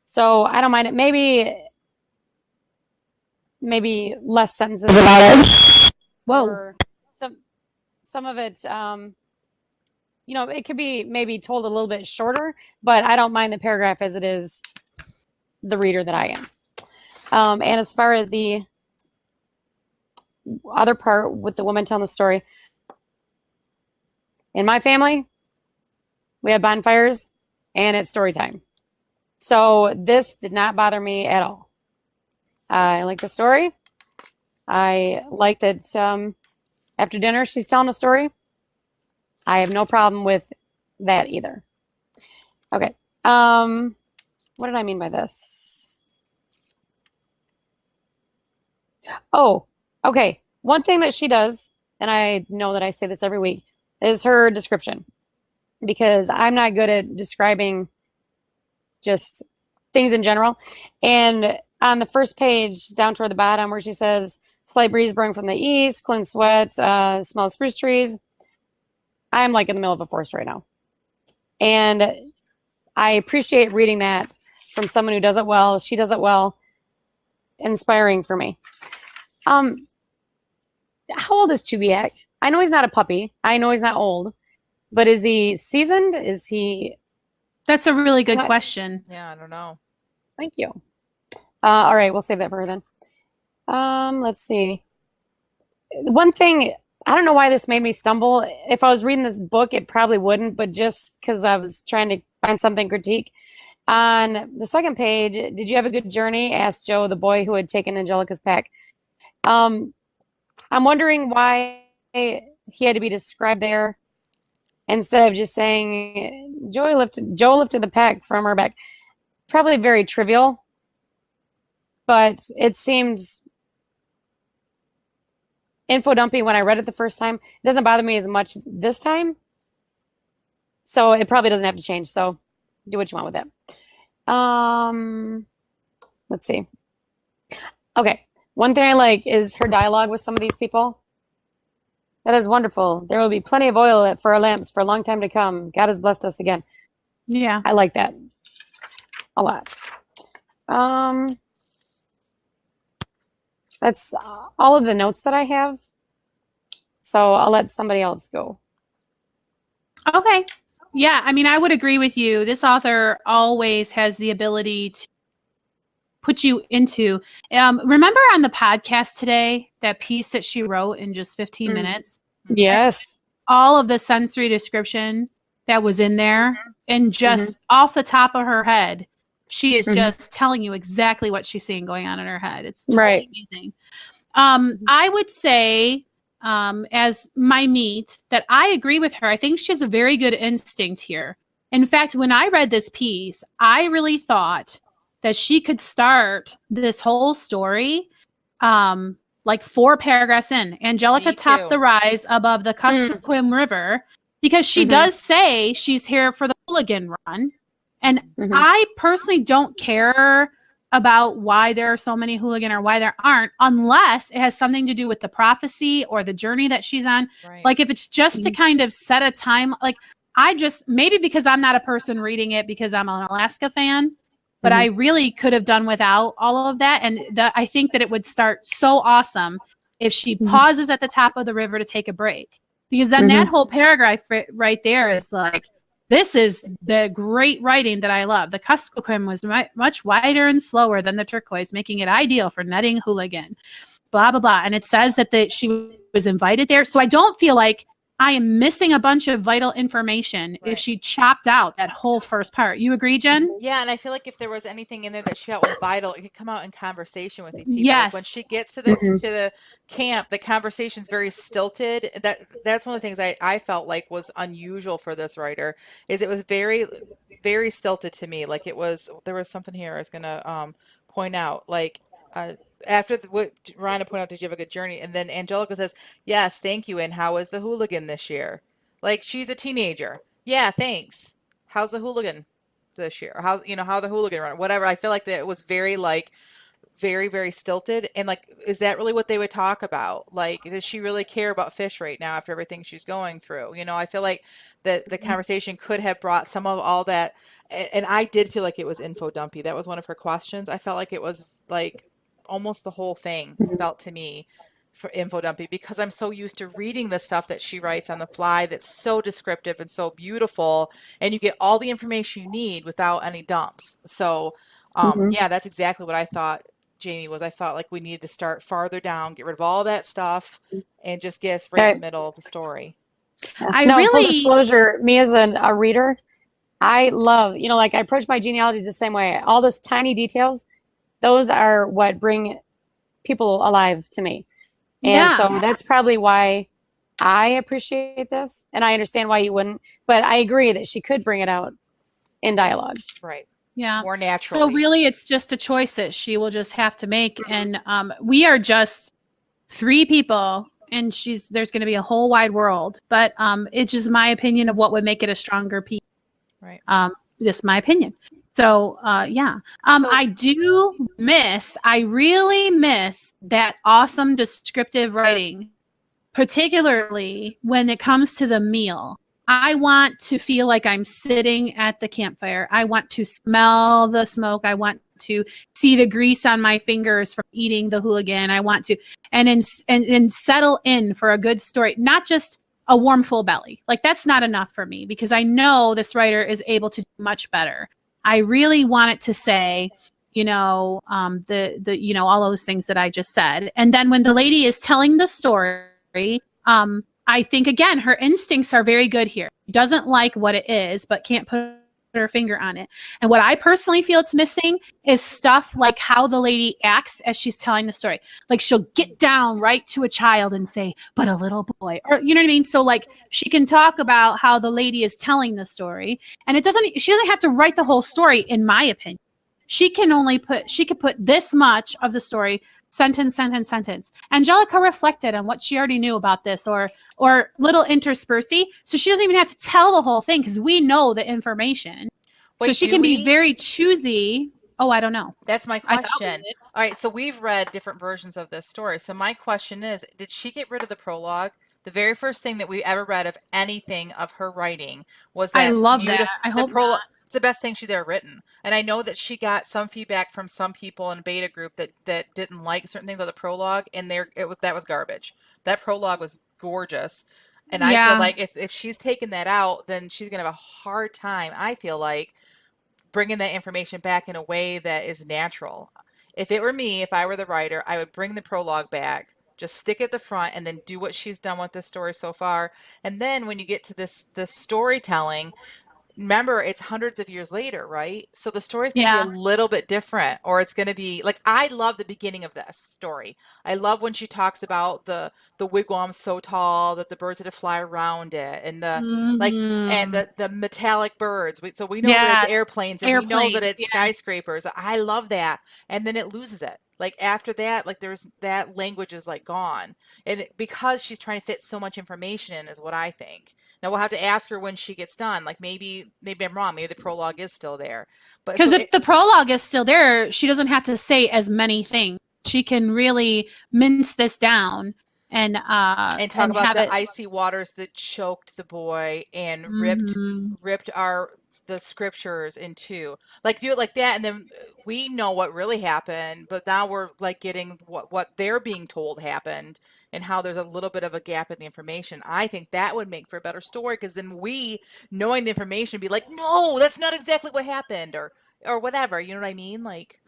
So I don't mind it. Maybe less sentences about it. Whoa. Or some of it, it could be maybe told a little bit shorter, but I don't mind the paragraph as it is the reader that I am. And as far as the other part with the woman telling the story, in my family, we have bonfires and it's story time. So this did not bother me at all. I like the story. I like that after dinner she's telling a story. I have no problem with that either. Okay. What did I mean by this? Oh, okay. One thing that she does, and I know that I say this every week, is her description. Because I'm not good at describing just things in general. And on the first page, down toward the bottom, where she says, slight breeze blowing from the east, clean sweat, smell of spruce trees. I'm like in the middle of a forest right now. And I appreciate reading that from someone who does it well. She does it well. Inspiring for me. How old is Chubiak? I know he's not a puppy. I know he's not old. But is he seasoned? Is he... That's a really good question. Yeah, I don't know. Thank you. All right, we'll save that for her then. Let's see. One thing, I don't know why this made me stumble. If I was reading this book, it probably wouldn't, but just because I was trying to find something critique. On the second page, did you have a good journey? Asked Joe, the boy who had taken Angelica's pack. I'm wondering why he had to be described there instead of just saying Joe lifted the pack from her back. Probably very trivial, but it seems info dumpy when I read it the first time. It doesn't bother me as much this time, so it probably doesn't have to change. So do what you want with it. Let's see. Okay, one thing I like is her dialogue with some of these people. That is wonderful. There will be plenty of oil for our lamps for a long time to come. God has blessed us again. Yeah. I like that a lot. That's all of the notes that I have. So I'll let somebody else go. Okay. Yeah, I mean, I would agree with you. This author always has the ability to put you into. Remember on the podcast today, that piece that she wrote in just 15 minutes? Yes. All of the sensory description that was in there, and just off the top of her head, she is just telling you exactly what she's seeing going on in her head. It's totally amazing. I would say, as my meat, that I agree with her. I think she has a very good instinct here. In fact, when I read this piece, I really thought that she could start this whole story like 4 paragraphs in. Angelica topped the rise above the Kuskokwim River, because she does say she's here for the hooligan run. And I personally don't care about why there are so many hooligan or why there aren't, unless it has something to do with the prophecy or the journey that she's on. Right. Like if it's just to kind of set a time, like maybe because I'm not a person reading it because I'm an Alaska fan, but I really could have done without all of that. And I think that it would start so awesome if she pauses at the top of the river to take a break. Because then that whole paragraph right there is like, this is the great writing that I love. The Kuskokwim was much wider and slower than the turquoise, making it ideal for netting hooligan. Blah, blah, blah. And it says that she was invited there. So I don't feel like I am missing a bunch of vital information if she chopped out that whole first part. You agree, Jen? Yeah, and I feel like if there was anything in there that she felt was vital, it could come out in conversation with these people. Yes. Like when she gets to the camp, the conversation's very stilted. That's one of the things I felt like was unusual for this writer, is it was very, very stilted to me. Like there was something here I was gonna point out. Like after what Rhonda pointed out, did you have a good journey? And then Angelica says, yes, thank you. And how was the hooligan this year? Like, she's a teenager. Yeah, thanks. How's the hooligan this year? How the hooligan run? Whatever. I feel like that it was very like very, very stilted. And like, is that really what they would talk about? Like, does she really care about fish right now after everything she's going through? I feel like that the conversation could have brought some of all that. And I did feel like it was info dumpy. That was one of her questions. I felt like it was like almost the whole thing felt to me for info dumpy, because I'm so used to reading the stuff that she writes on the fly that's so descriptive and so beautiful, and you get all the information you need without any dumps. So yeah, that's exactly what I thought, Jamie, was I thought like we needed to start farther down, get rid of all that stuff, and just get us right in the middle of the story. Full disclosure, me as a reader, I love, like I approach my genealogies the same way. All those tiny details, those are what bring people alive to me. And so that's probably why I appreciate this, and I understand why you wouldn't, but I agree that she could bring it out in dialogue. Right. Yeah. More naturally. So really it's just a choice that she will just have to make. And we are just 3 people, and there's going to be a whole wide world, but it's just my opinion of what would make it a stronger piece. Right. Just my opinion. So yeah. I really miss that awesome descriptive writing, particularly when it comes to the meal. I want to feel like I'm sitting at the campfire. I want to smell the smoke. I want to see the grease on my fingers from eating the hooligan. I want to, and settle in for a good story, not just a warm, full belly. Like, that's not enough for me, because I know this writer is able to do much better. I really want it to say, all those things that I just said. And then when the lady is telling the story, I think, again, her instincts are very good here. She doesn't like what it is, but can't put her finger on it. And what I personally feel it's missing is stuff like how the lady acts as she's telling the story. Like, she'll get down right to a child and say, but a little boy, or you know what I mean? So like, she can talk about how the lady is telling the story, and she doesn't have to write the whole story, in my opinion. She could put this much of the story, sentence. Angelica reflected on what she already knew about this, or little interspersey. So she doesn't even have to tell the whole thing, because we know the information. Wait, so she can be very choosy. Oh, I don't know. That's my question. All right, so we've read different versions of this story. So my question is, did she get rid of the prologue? The very first thing that we ever read of anything of her writing was that I love that. I hope not. It's the best thing she's ever written. And I know that she got some feedback from some people in a beta group that didn't like certain things about the prologue, and that was garbage. That prologue was gorgeous. And I feel like if she's taken that out, then she's going to have a hard time, I feel like, bringing that information back in a way that is natural. If it were me, if I were the writer, I would bring the prologue back, just stick it at the front, and then do what she's done with this story so far. And then when you get to this storytelling, remember, it's hundreds of years later, right? So the story's going to be a little bit different, or it's going to be like, I love the beginning of this story. I love when she talks about the wigwam so tall that the birds had to fly around it, and the metallic birds. So we know that it's airplanes, and we know that it's skyscrapers. I love that. And then it loses it. Like, after that, like, there's that language is like gone. And because she's trying to fit so much information in, is what I think. Now we'll have to ask her when she gets done. Like, maybe I'm wrong. Maybe the prologue is still there. But because if the prologue is still there, she doesn't have to say as many things. She can really mince this down and talk about the icy waters that choked the boy and ripped the scriptures in two. Like, do it like that, and then we know what really happened, but now we're like getting what they're being told happened, and how there's a little bit of a gap in the information. I think that would make for a better story, because then we, knowing the information, be like, no, that's not exactly what happened, or whatever. You know what I mean? Like,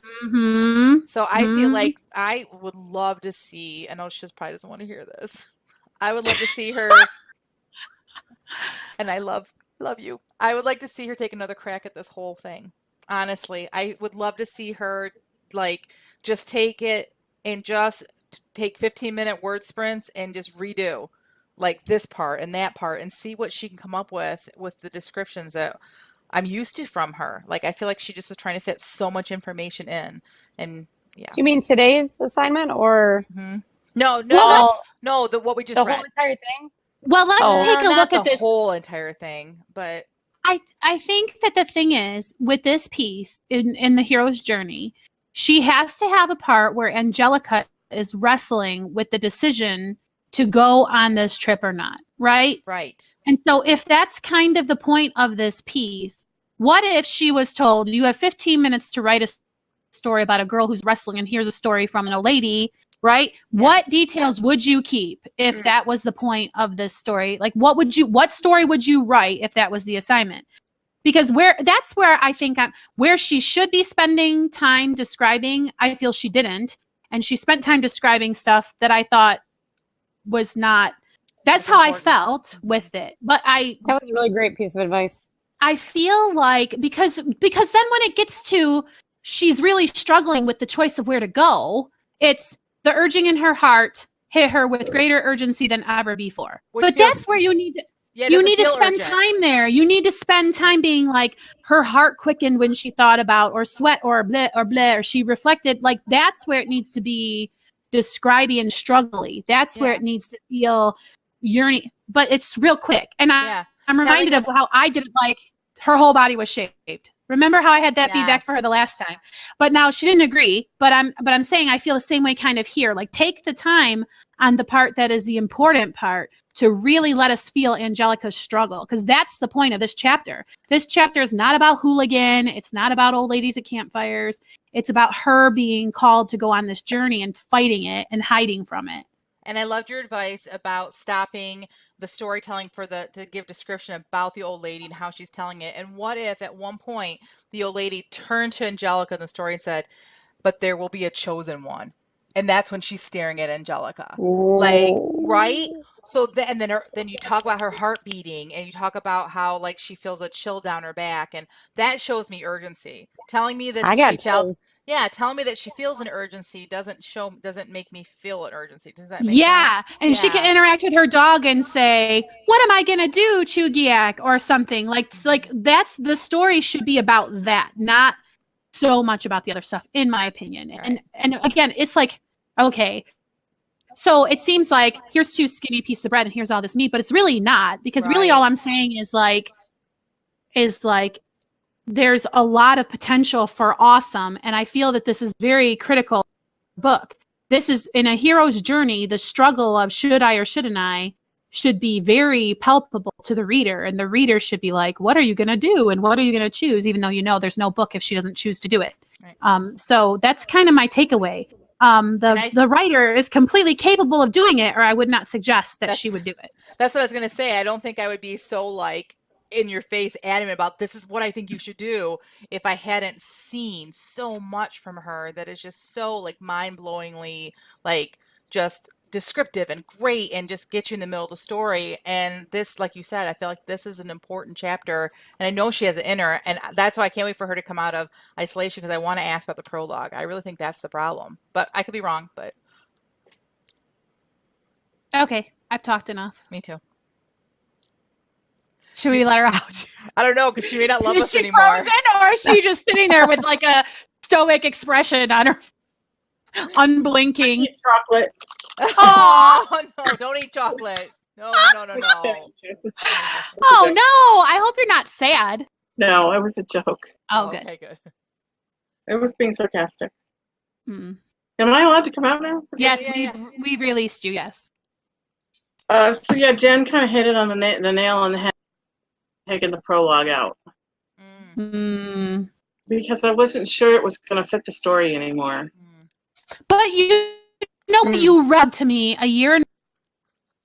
so I feel like I would love to see. I know she probably doesn't want to hear this. I would love to see her, and I love you. I would like to see her take another crack at this whole thing. Honestly, I would love to see her, like, just take it and just take 15-minute word sprints and just redo, like, this part and that part, and see what she can come up with the descriptions that I'm used to from her. Like, I feel like she just was trying to fit so much information in. And yeah. Do you mean today's assignment, or no, what we just the read. whole entire thing? Well, let's take a not look the at this. whole entire thing, but I think that the thing is with this piece in the hero's journey, she has to have a part where Angelica is wrestling with the decision to go on this trip or not, right? right. And so if that's kind of the point of this piece, what if she was told you have 15 minutes to write a story about a girl who's wrestling and here's a story from an old lady, right? What Yes. details would you keep if that was the point of this story? Like what story would you write if that was the assignment? Because that's where I think where she should be spending time describing, I feel she didn't. And she spent time describing stuff that I thought was not, that's how I felt with it. But That was a really great piece of advice. I feel like because then when it gets to she's really struggling with the choice of where to go, it's the urging in her heart hit her with greater urgency than ever before. But that's where you need to you need to spend time there. You need to spend time being like her heart quickened when she thought about or sweat or bleh or she reflected. Like that's where it needs to be describing and struggling. That's where it needs to feel yearning. But it's real quick. And I'm reminded of how I didn't like her whole body was shaved. Remember how I had that feedback for her the last time? But now she didn't agree. But I'm saying I feel the same way kind of here. Like take the time on the part that is the important part to really let us feel Angelica's struggle. Because that's the point of this chapter. This chapter is not about hooligan. It's not about old ladies at campfires. It's about her being called to go on this journey and fighting it and hiding from it. And I loved your advice about stopping the storytelling to give description about the old lady and how she's telling it. And what if at one point the old lady turned to Angelica in the story and said, "But there will be a chosen one." And that's when she's staring at Angelica. Like, right? So then you talk about her heart beating and you talk about how like she feels a chill down her back, and that shows me urgency. Telling me that telling me that she feels an urgency doesn't make me feel an urgency. Does that make sense? And she can interact with her dog and say, "What am I gonna do, Chugiak?" or something. Like that's the story should be about that, not so much about the other stuff, in my opinion. Right. And again, it's like, okay, so it seems like here's 2 skinny pieces of bread and here's all this meat, but it's really not, because really all I'm saying is like there's a lot of potential for awesome. And I feel that this is very critical book. This is in a hero's journey. The struggle of should I or shouldn't I should be very palpable to the reader. And the reader should be like, what are you going to do? And what are you going to choose? Even though there's no book if she doesn't choose to do it. Right. So that's kind of my takeaway. The writer is completely capable of doing it, or I would not suggest that she would do it. That's what I was going to say. I don't think I would be so like in your face adamant about this is what I think you should do if I hadn't seen so much from her that is just so like mind-blowingly like just descriptive and great and just get you in the middle of the story. And this, like you said, I feel like this is an important chapter, and I know she has it in her, and that's why I can't wait for her to come out of isolation, because I want to ask about the prologue. I really think that's the problem, but I could be wrong. But okay, I've talked enough. Me too. Should we let her out? I don't know, because she may not love us anymore. Or is she just sitting there with like a stoic expression on her, unblinking? Eat chocolate. Oh no! Don't eat chocolate. No. Oh no! I hope you're not sad. No, it was a joke. Oh, good. Okay, good. It was being sarcastic. Mm. Am I allowed to come out now? Yes, we've released you. Yes. So yeah, Jen kind of hit it on the nail on the head, taking the prologue out. Mm. Because I wasn't sure it was going to fit the story anymore. But you read to me a year,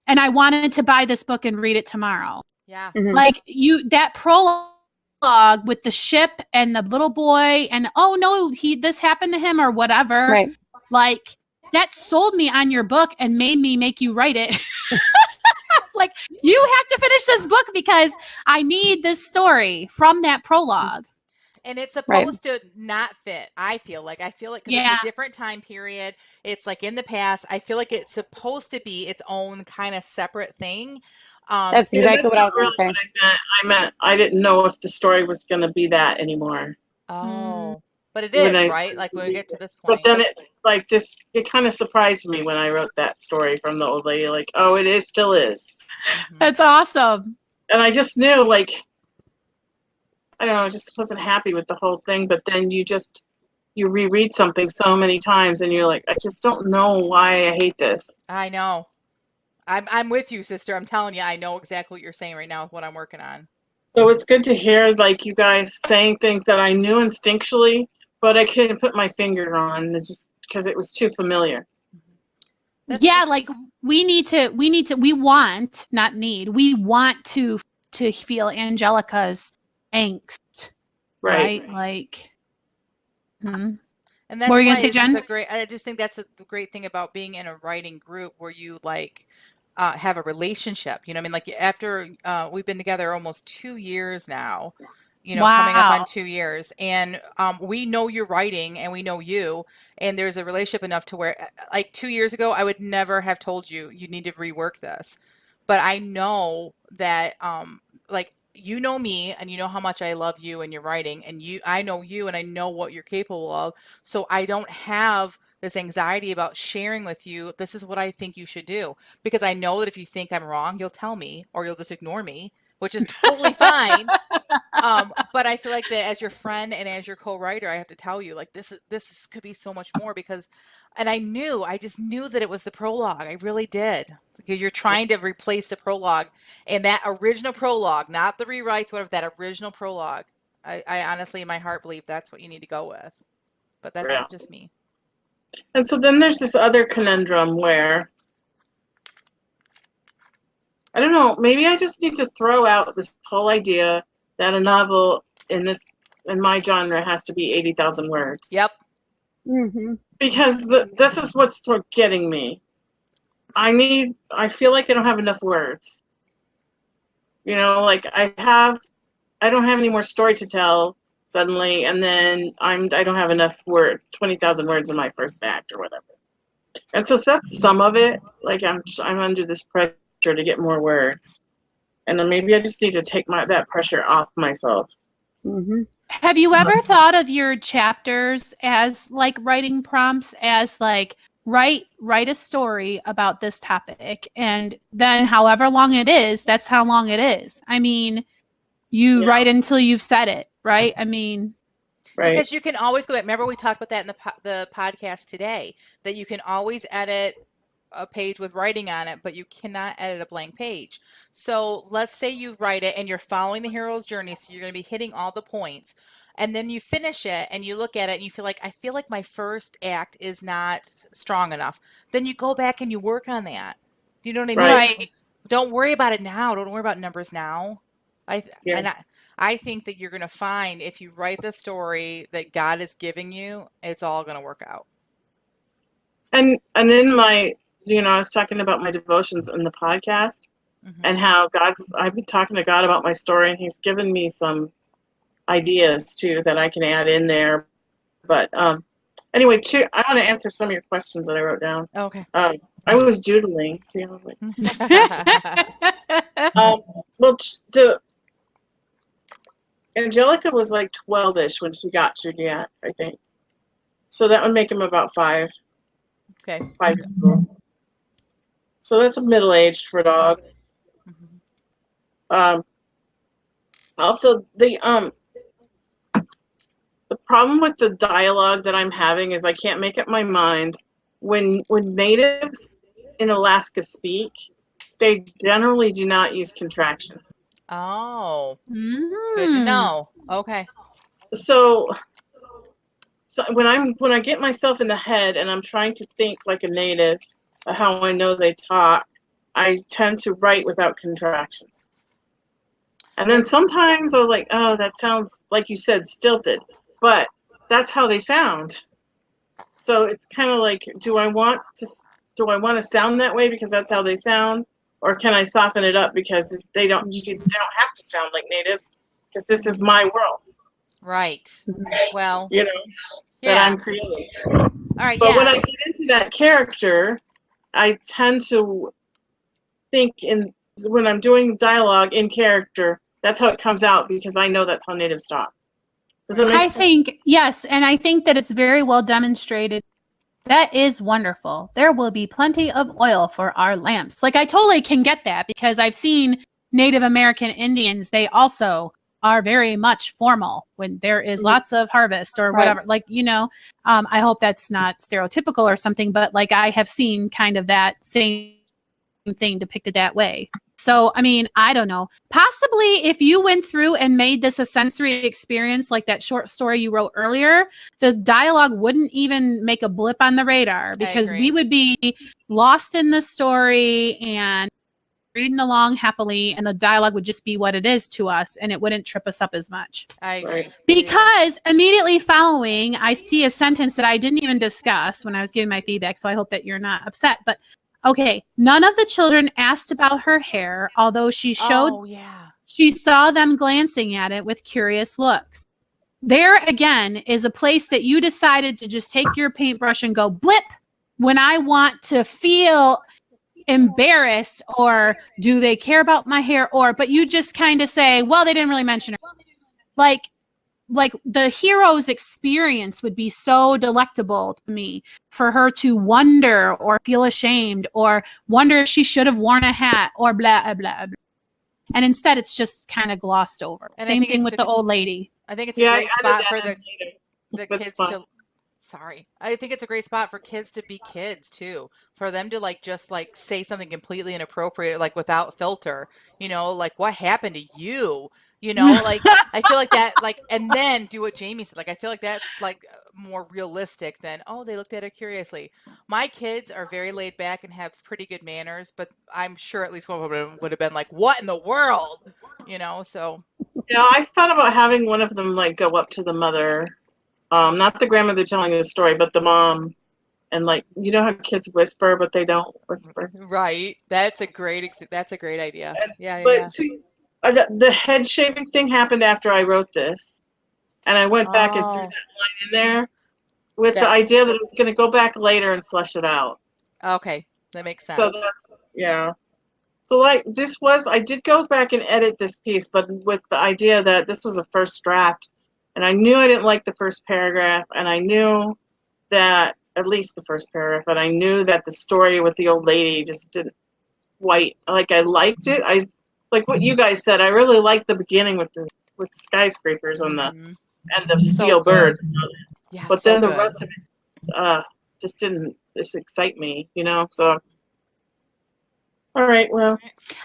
and I wanted to buy this book and read it tomorrow. Yeah. Mm-hmm. Like that prologue with the ship and the little boy, and oh no, this happened to him or whatever. Right. Like that sold me on your book and made me make you write it. It's like, you have to finish this book because I need this story from that prologue. And it's supposed to not fit, I feel like. Because it's a different time period. It's like in the past. I feel like it's supposed to be its own kind of separate thing. That's exactly what I was going to say. I meant I didn't know if the story was going to be that anymore. Oh. But it when is, I- right? Like when we get to this But point. then it kind of surprised me when I wrote that story from the old lady. Like, oh, still is. Mhm. That's awesome. And I just knew, like, I don't know, I just wasn't happy with the whole thing. But then you reread something so many times, and you're like, I just don't know why I hate this. I know. I'm with you, sister. I'm telling you, I know exactly what you're saying right now with what I'm working on. So it's good to hear, like, you guys saying things that I knew instinctually, but I couldn't put my finger on. It's just because it was too familiar. That's- Yeah, like we want, not need, we want to feel Angelica's angst, right? Like, And What that's were you why gonna say, this is Jen? a great. I just think that's the great thing about being in a writing group where you like have a relationship. You know, what I mean, like after we've been together almost 2 years now. You know, coming up on Wow. 2 years, and we know your writing, and we know you, and there's a relationship enough to where, like 2 years ago, I would never have told you need to rework this, but I know that, like you know me, and you know how much I love you and your writing, and I know you, and I know what you're capable of, so I don't have this anxiety about sharing with you. This is what I think you should do, because I know that if you think I'm wrong, you'll tell me, or you'll just ignore me, which is totally fine. But I feel like that as your friend and as your co-writer, I have to tell you, like, this could be so much more, because, and I just knew that it was the prologue. I really did, because you're trying to replace the prologue, and that original prologue, not the rewrites, whatever, that original prologue. I honestly, in my heart, believe that's what you need to go with, but that's Yeah. just me. And so then there's this other conundrum where, I don't know, maybe I just need to throw out this whole idea that a novel in my genre has to be 80,000 words. Yep. Mm-hmm. Because this is what's getting me. I feel like I don't have enough words. You know, like I don't have any more story to tell suddenly, and then I don't have enough 20,000 words in my first act or whatever. And so that's some of it. Like I'm under this pressure to get more words, and then maybe I just need to take that pressure off myself. Mm-hmm. Have you ever thought of your chapters as like writing prompts, as like write a story about this topic, and then however long it is, that's how long it is. I mean, you write until you've said it, right? I mean, Right. Because you can always go back. Remember, we talked about that in the podcast today, that you can always edit a page with writing on it, but you cannot edit a blank page. So let's say you write it and you're following the hero's journey, so you're going to be hitting all the points, and then you finish it and you look at it and you feel like, I feel like my first act is not strong enough. Then you go back and you work on that. You know what I mean? right. Don't worry about it now. Don't worry about numbers now. Yeah. And I think that you're going to find, if you write the story that God is giving you, it's all going to work out. And in my, I was talking about my devotions in the podcast, and how I've been talking to God about my story, and He's given me some ideas too that I can add in there. But anyway, I want to answer some of your questions that I wrote down. Okay. I was doodling. See, I was like, Mm-hmm. well, the Angelica was like 12-ish when she got Juliet, I think. So that would make him about 5. Okay. 5 years old. So that's a middle-aged for a dog. Also, the problem with the dialogue that I'm having is I can't make up my mind. When natives in Alaska speak, they generally do not use contractions. Oh, good to know. Okay. So when I get myself in the head and I'm trying to think like a native, how I know they talk, I tend to write without contractions. And then sometimes I'm like, oh, that sounds, like you said, stilted. But that's how they sound. So it's kind of like, do I want to sound that way because that's how they sound, or can I soften it up because they don't have to sound like natives, because this is my world. Right. Well, That yeah. I'm creating. All right. But when I Yes. get into that character, I tend to think when I'm doing dialogue in character, that's how it comes out, because I know that's how natives talk. Does that make I sense? think, yes, and I think that it's very well demonstrated. That is wonderful. There will be plenty of oil for our lamps. Like, I totally can get that because I've seen Native American Indians. They also are very much formal when there is lots of harvest or Right. whatever. Like, I hope that's not stereotypical or something, but like I have seen kind of that same thing depicted that way. So, I mean, I don't know. Possibly if you went through and made this a sensory experience like that short story you wrote earlier, the dialogue wouldn't even make a blip on the radar because agree. we would be lost in the story and reading along happily, and the dialogue would just be what it is to us, and it wouldn't trip us up as much. I agree. Right. Because immediately following, I see a sentence that I didn't even discuss when I was giving my feedback, so I hope that you're not upset. But okay, none of the children asked about her hair, although she showed Oh, yeah. she saw them glancing at it with curious looks. There again is a place that you decided to just take your paintbrush and go blip when I want to feel embarrassed, or do they care about my hair, but you just kind of say, well, they didn't really mention her. Like the hero's experience would be so delectable to me for her to wonder or feel ashamed or wonder if she should have worn a hat or blah, blah, blah. And instead it's just kind of glossed over. And I Same think thing it with the took- old lady. I think it's Yeah, a I great added spot that for in the later. the That's kids fun. to sorry. I think it's a great spot for kids to be kids too. For them to like just like say something completely inappropriate, like without filter, like what happened to you? Like I feel like that, like, and then do what Jamie said. Like I feel like that's like more realistic than, oh, they looked at her curiously. My kids are very laid back and have pretty good manners, but I'm sure at least one of them would have been like, what in the world? So Yeah, I thought about having one of them like go up to the mother, not the grandmother telling the story, but the mom, and like how kids whisper, but they don't whisper. right. That's a great idea. Yeah. But see, the head shaving thing happened after I wrote this, and I went back and threw that line in there with the idea that I was going to go back later and flesh it out. Okay, that makes sense. So that's So like I did go back and edit this piece, but with the idea that this was a first draft, and I knew I didn't like the first paragraph, and I knew that at least the first paragraph, and I knew that the story with the old lady just didn't quite like. I liked it. I like what you guys said. I really liked the beginning with the skyscrapers and the steel birds. Yeah, but so then the good. rest of it just didn't excite me, So all right, well,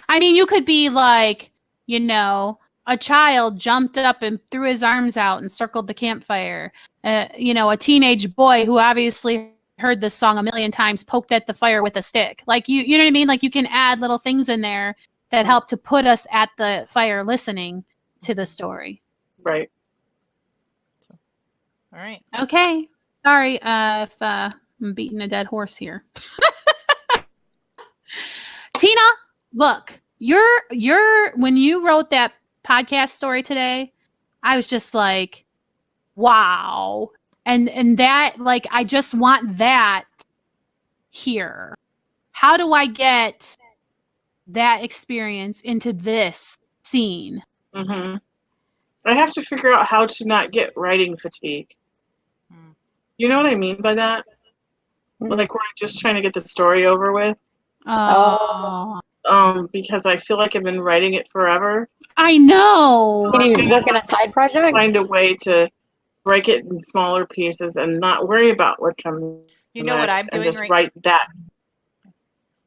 I mean, you could be like, a child jumped up and threw his arms out and circled the campfire. A teenage boy who obviously heard this song a million times poked at the fire with a stick. Like, you know what I mean? Like, you can add little things in there that help to put us at the fire listening to the story. Right. All right. Okay. Sorry if I'm beating a dead horse here. Tina, look, you're when you wrote that podcast story today, I was just like, wow. And that, like, I just want that here. How do I get that experience into this scene? Mm-hmm. I have to figure out how to not get writing fatigue. You know what I mean by that? Like, we're just trying to get the story over with. Oh. Because I feel like I've been writing it forever. I know. Can you work on a side project? Find a way to break it in smaller pieces and not worry about what comes. You know what I'm doing just right write that.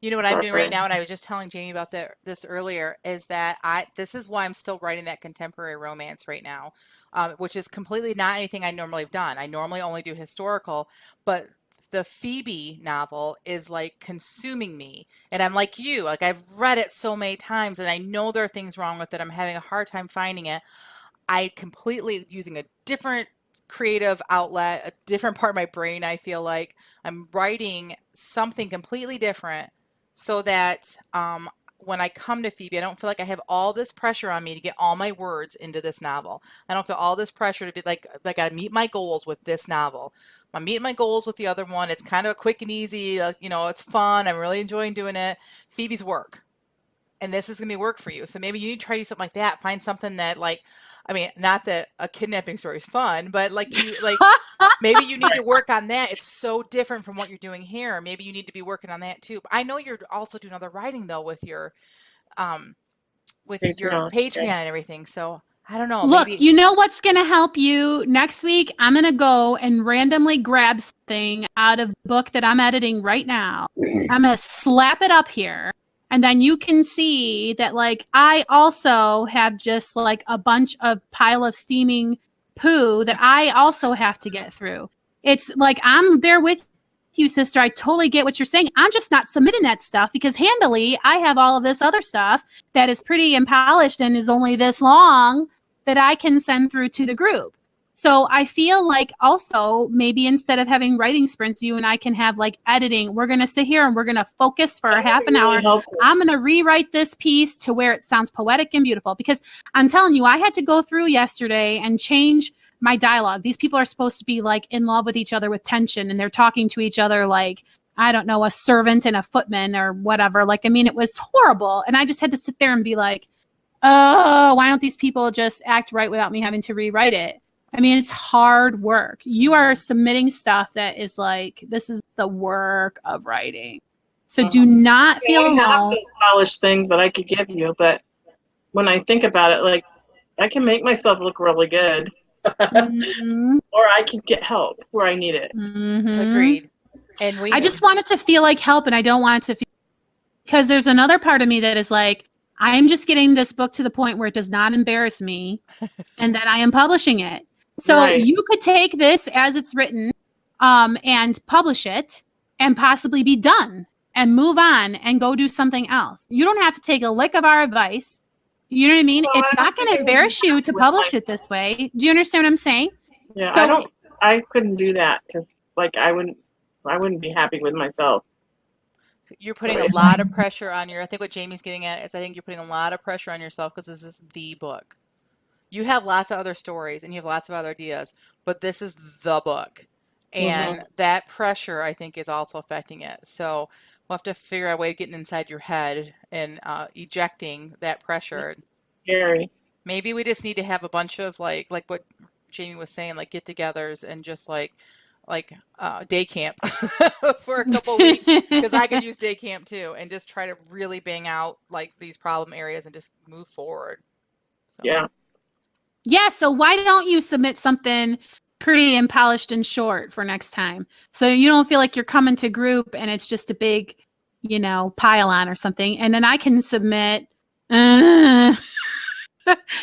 You know what I'm doing right now, and I was just telling Jamie about this earlier, is that this is why I'm still writing that contemporary romance right now, which is completely not anything I normally have done. I normally only do historical, but the Phoebe novel is like consuming me. And I'm like you, like I've read it so many times and I know there are things wrong with it. I'm having a hard time finding it. I completely using a different creative outlet, a different part of my brain. I feel like I'm writing something completely different so that when I come to Phoebe, I don't feel like I have all this pressure on me to get all my words into this novel. I don't feel all this pressure to be like I meet my goals with this novel. I'm meeting my goals with the other one. It's kind of quick and easy. It's fun. I'm really enjoying doing it. Phoebe's work. And this is going to be work for you. So maybe you need to try to do something like that. Find something that, like, I mean, not that a kidnapping story is fun, but like maybe you need to work on that. It's so different from what you're doing here. Maybe you need to be working on that too. I know you're also doing other writing though with your Patreon and everything. So I don't know. Look, Maybe you know what's going to help you next week? I'm going to go and randomly grab something out of the book that I'm editing right now. I'm going to slap it up here. And then you can see that, like, I also have just like a bunch of pile of steaming poo that I also have to get through. It's like, I'm there with you, sister. I totally get what you're saying. I'm just not submitting that stuff because handily, I have all of this other stuff that is pretty and polished and is only this long that I can send through to the group. So I feel like also maybe instead of having writing sprints, you and I can have like editing. We're going to sit here and we're going to focus for a half an hour. I'm going to rewrite this piece to where it sounds poetic and beautiful, because I'm telling you, I had to go through yesterday and change my dialogue. These people are supposed to be like in love with each other with tension, and they're talking to each other like, I don't know, a servant and a footman or whatever. Like, I mean, it was horrible. And I just had to sit there and be like, oh, why don't these people just act right without me having to rewrite it? I mean, it's hard work. You are submitting stuff that is like, this is the work of writing. So do not feel alone. I have those polished things that I could give you, but when I think about it, like, I can make myself look really good. Mm-hmm. Or I can get help where I need it. Mm-hmm. Agreed. And I just want it to feel like help, and I don't want it to feel, because there's another part of me that is like, I'm just getting this book to the point where it does not embarrass me and that I am publishing it. So you could take this as it's written and publish it and possibly be done and move on and go do something else. You don't have to take a lick of our advice. You know what I mean? No, it's not going to embarrass you to publish it this way. Do you understand what I'm saying? Yeah, So, I couldn't do that because like I wouldn't be happy with myself. You're putting a lot of pressure on I think what Jamie's getting at is I think you're putting a lot of pressure on yourself because this is the book. You have lots of other stories and you have lots of other ideas, but this is the book. And that pressure, I think, is also affecting it. So we'll have to figure out a way of getting inside your head and ejecting that pressure. It's scary. Maybe we just need to have a bunch of like what Jamie was saying, like get-togethers and just like day camp for a couple of weeks, because I could use day camp too, and just try to really bang out like these problem areas and just move forward. So. Yeah, so why don't you submit something pretty and polished and short for next time, so you don't feel like you're coming to group and it's just a big, pile on or something, and then I can submit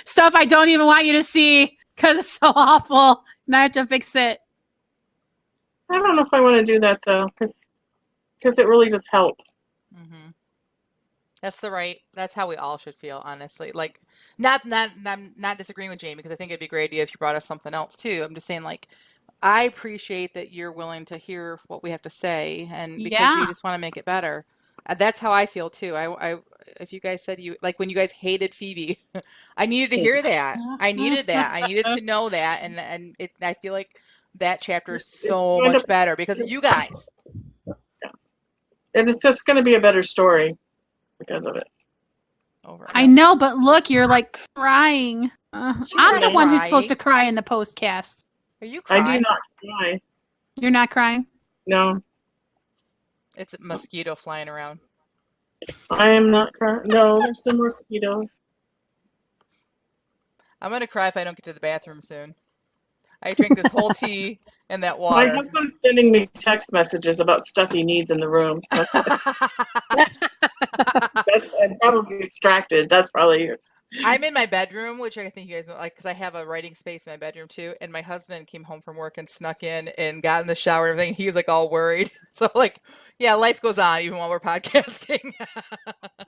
stuff I don't even want you to see because it's so awful and I have to fix it. I don't know if I want to do that though, because it really just helps. Mm-hmm. That's how we all should feel, honestly. Like, I'm not disagreeing with Jamie, because I think it'd be a great idea if you brought us something else too. I'm just saying, like, I appreciate that you're willing to hear what we have to say, and because you just want to make it better. That's how I feel too. If you guys said like when you guys hated Phoebe, I needed to hear that. I needed that. I needed to know that, and I feel like that chapter is so much better because of you guys. And it's just going to be a better story because of it. I know, but look, you're like crying. I'm the one who's supposed to cry in the postcast. Are you crying? I do not cry. You're not crying? No. It's a mosquito flying around. I am not crying. No, there's some mosquitoes. I'm going to cry if I don't get to the bathroom soon. I drink this whole tea and that water. My husband's sending me text messages about stuff he needs in the room. So I'm probably distracted. That's probably it. I'm in my bedroom, which I think you guys like, because I have a writing space in my bedroom too. And my husband came home from work and snuck in and got in the shower and everything. He was like all worried. So like, yeah, life goes on even while we're podcasting.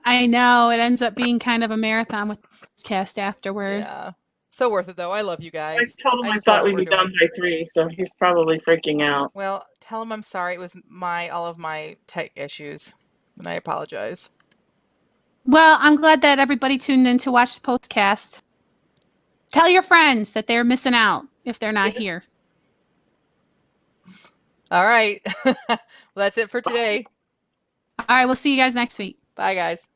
I know. It ends up being kind of a marathon with the podcast afterward. Yeah. So worth it though. I love you guys. I told him I thought we'd be done by 3, so he's probably freaking out. Well, tell him I'm sorry. It was all of my tech issues, and I apologize. Well, I'm glad that everybody tuned in to watch the postcast. Tell your friends that they're missing out if they're not here. All right. Well, that's it for today. All right, we'll see you guys next week. Bye, guys.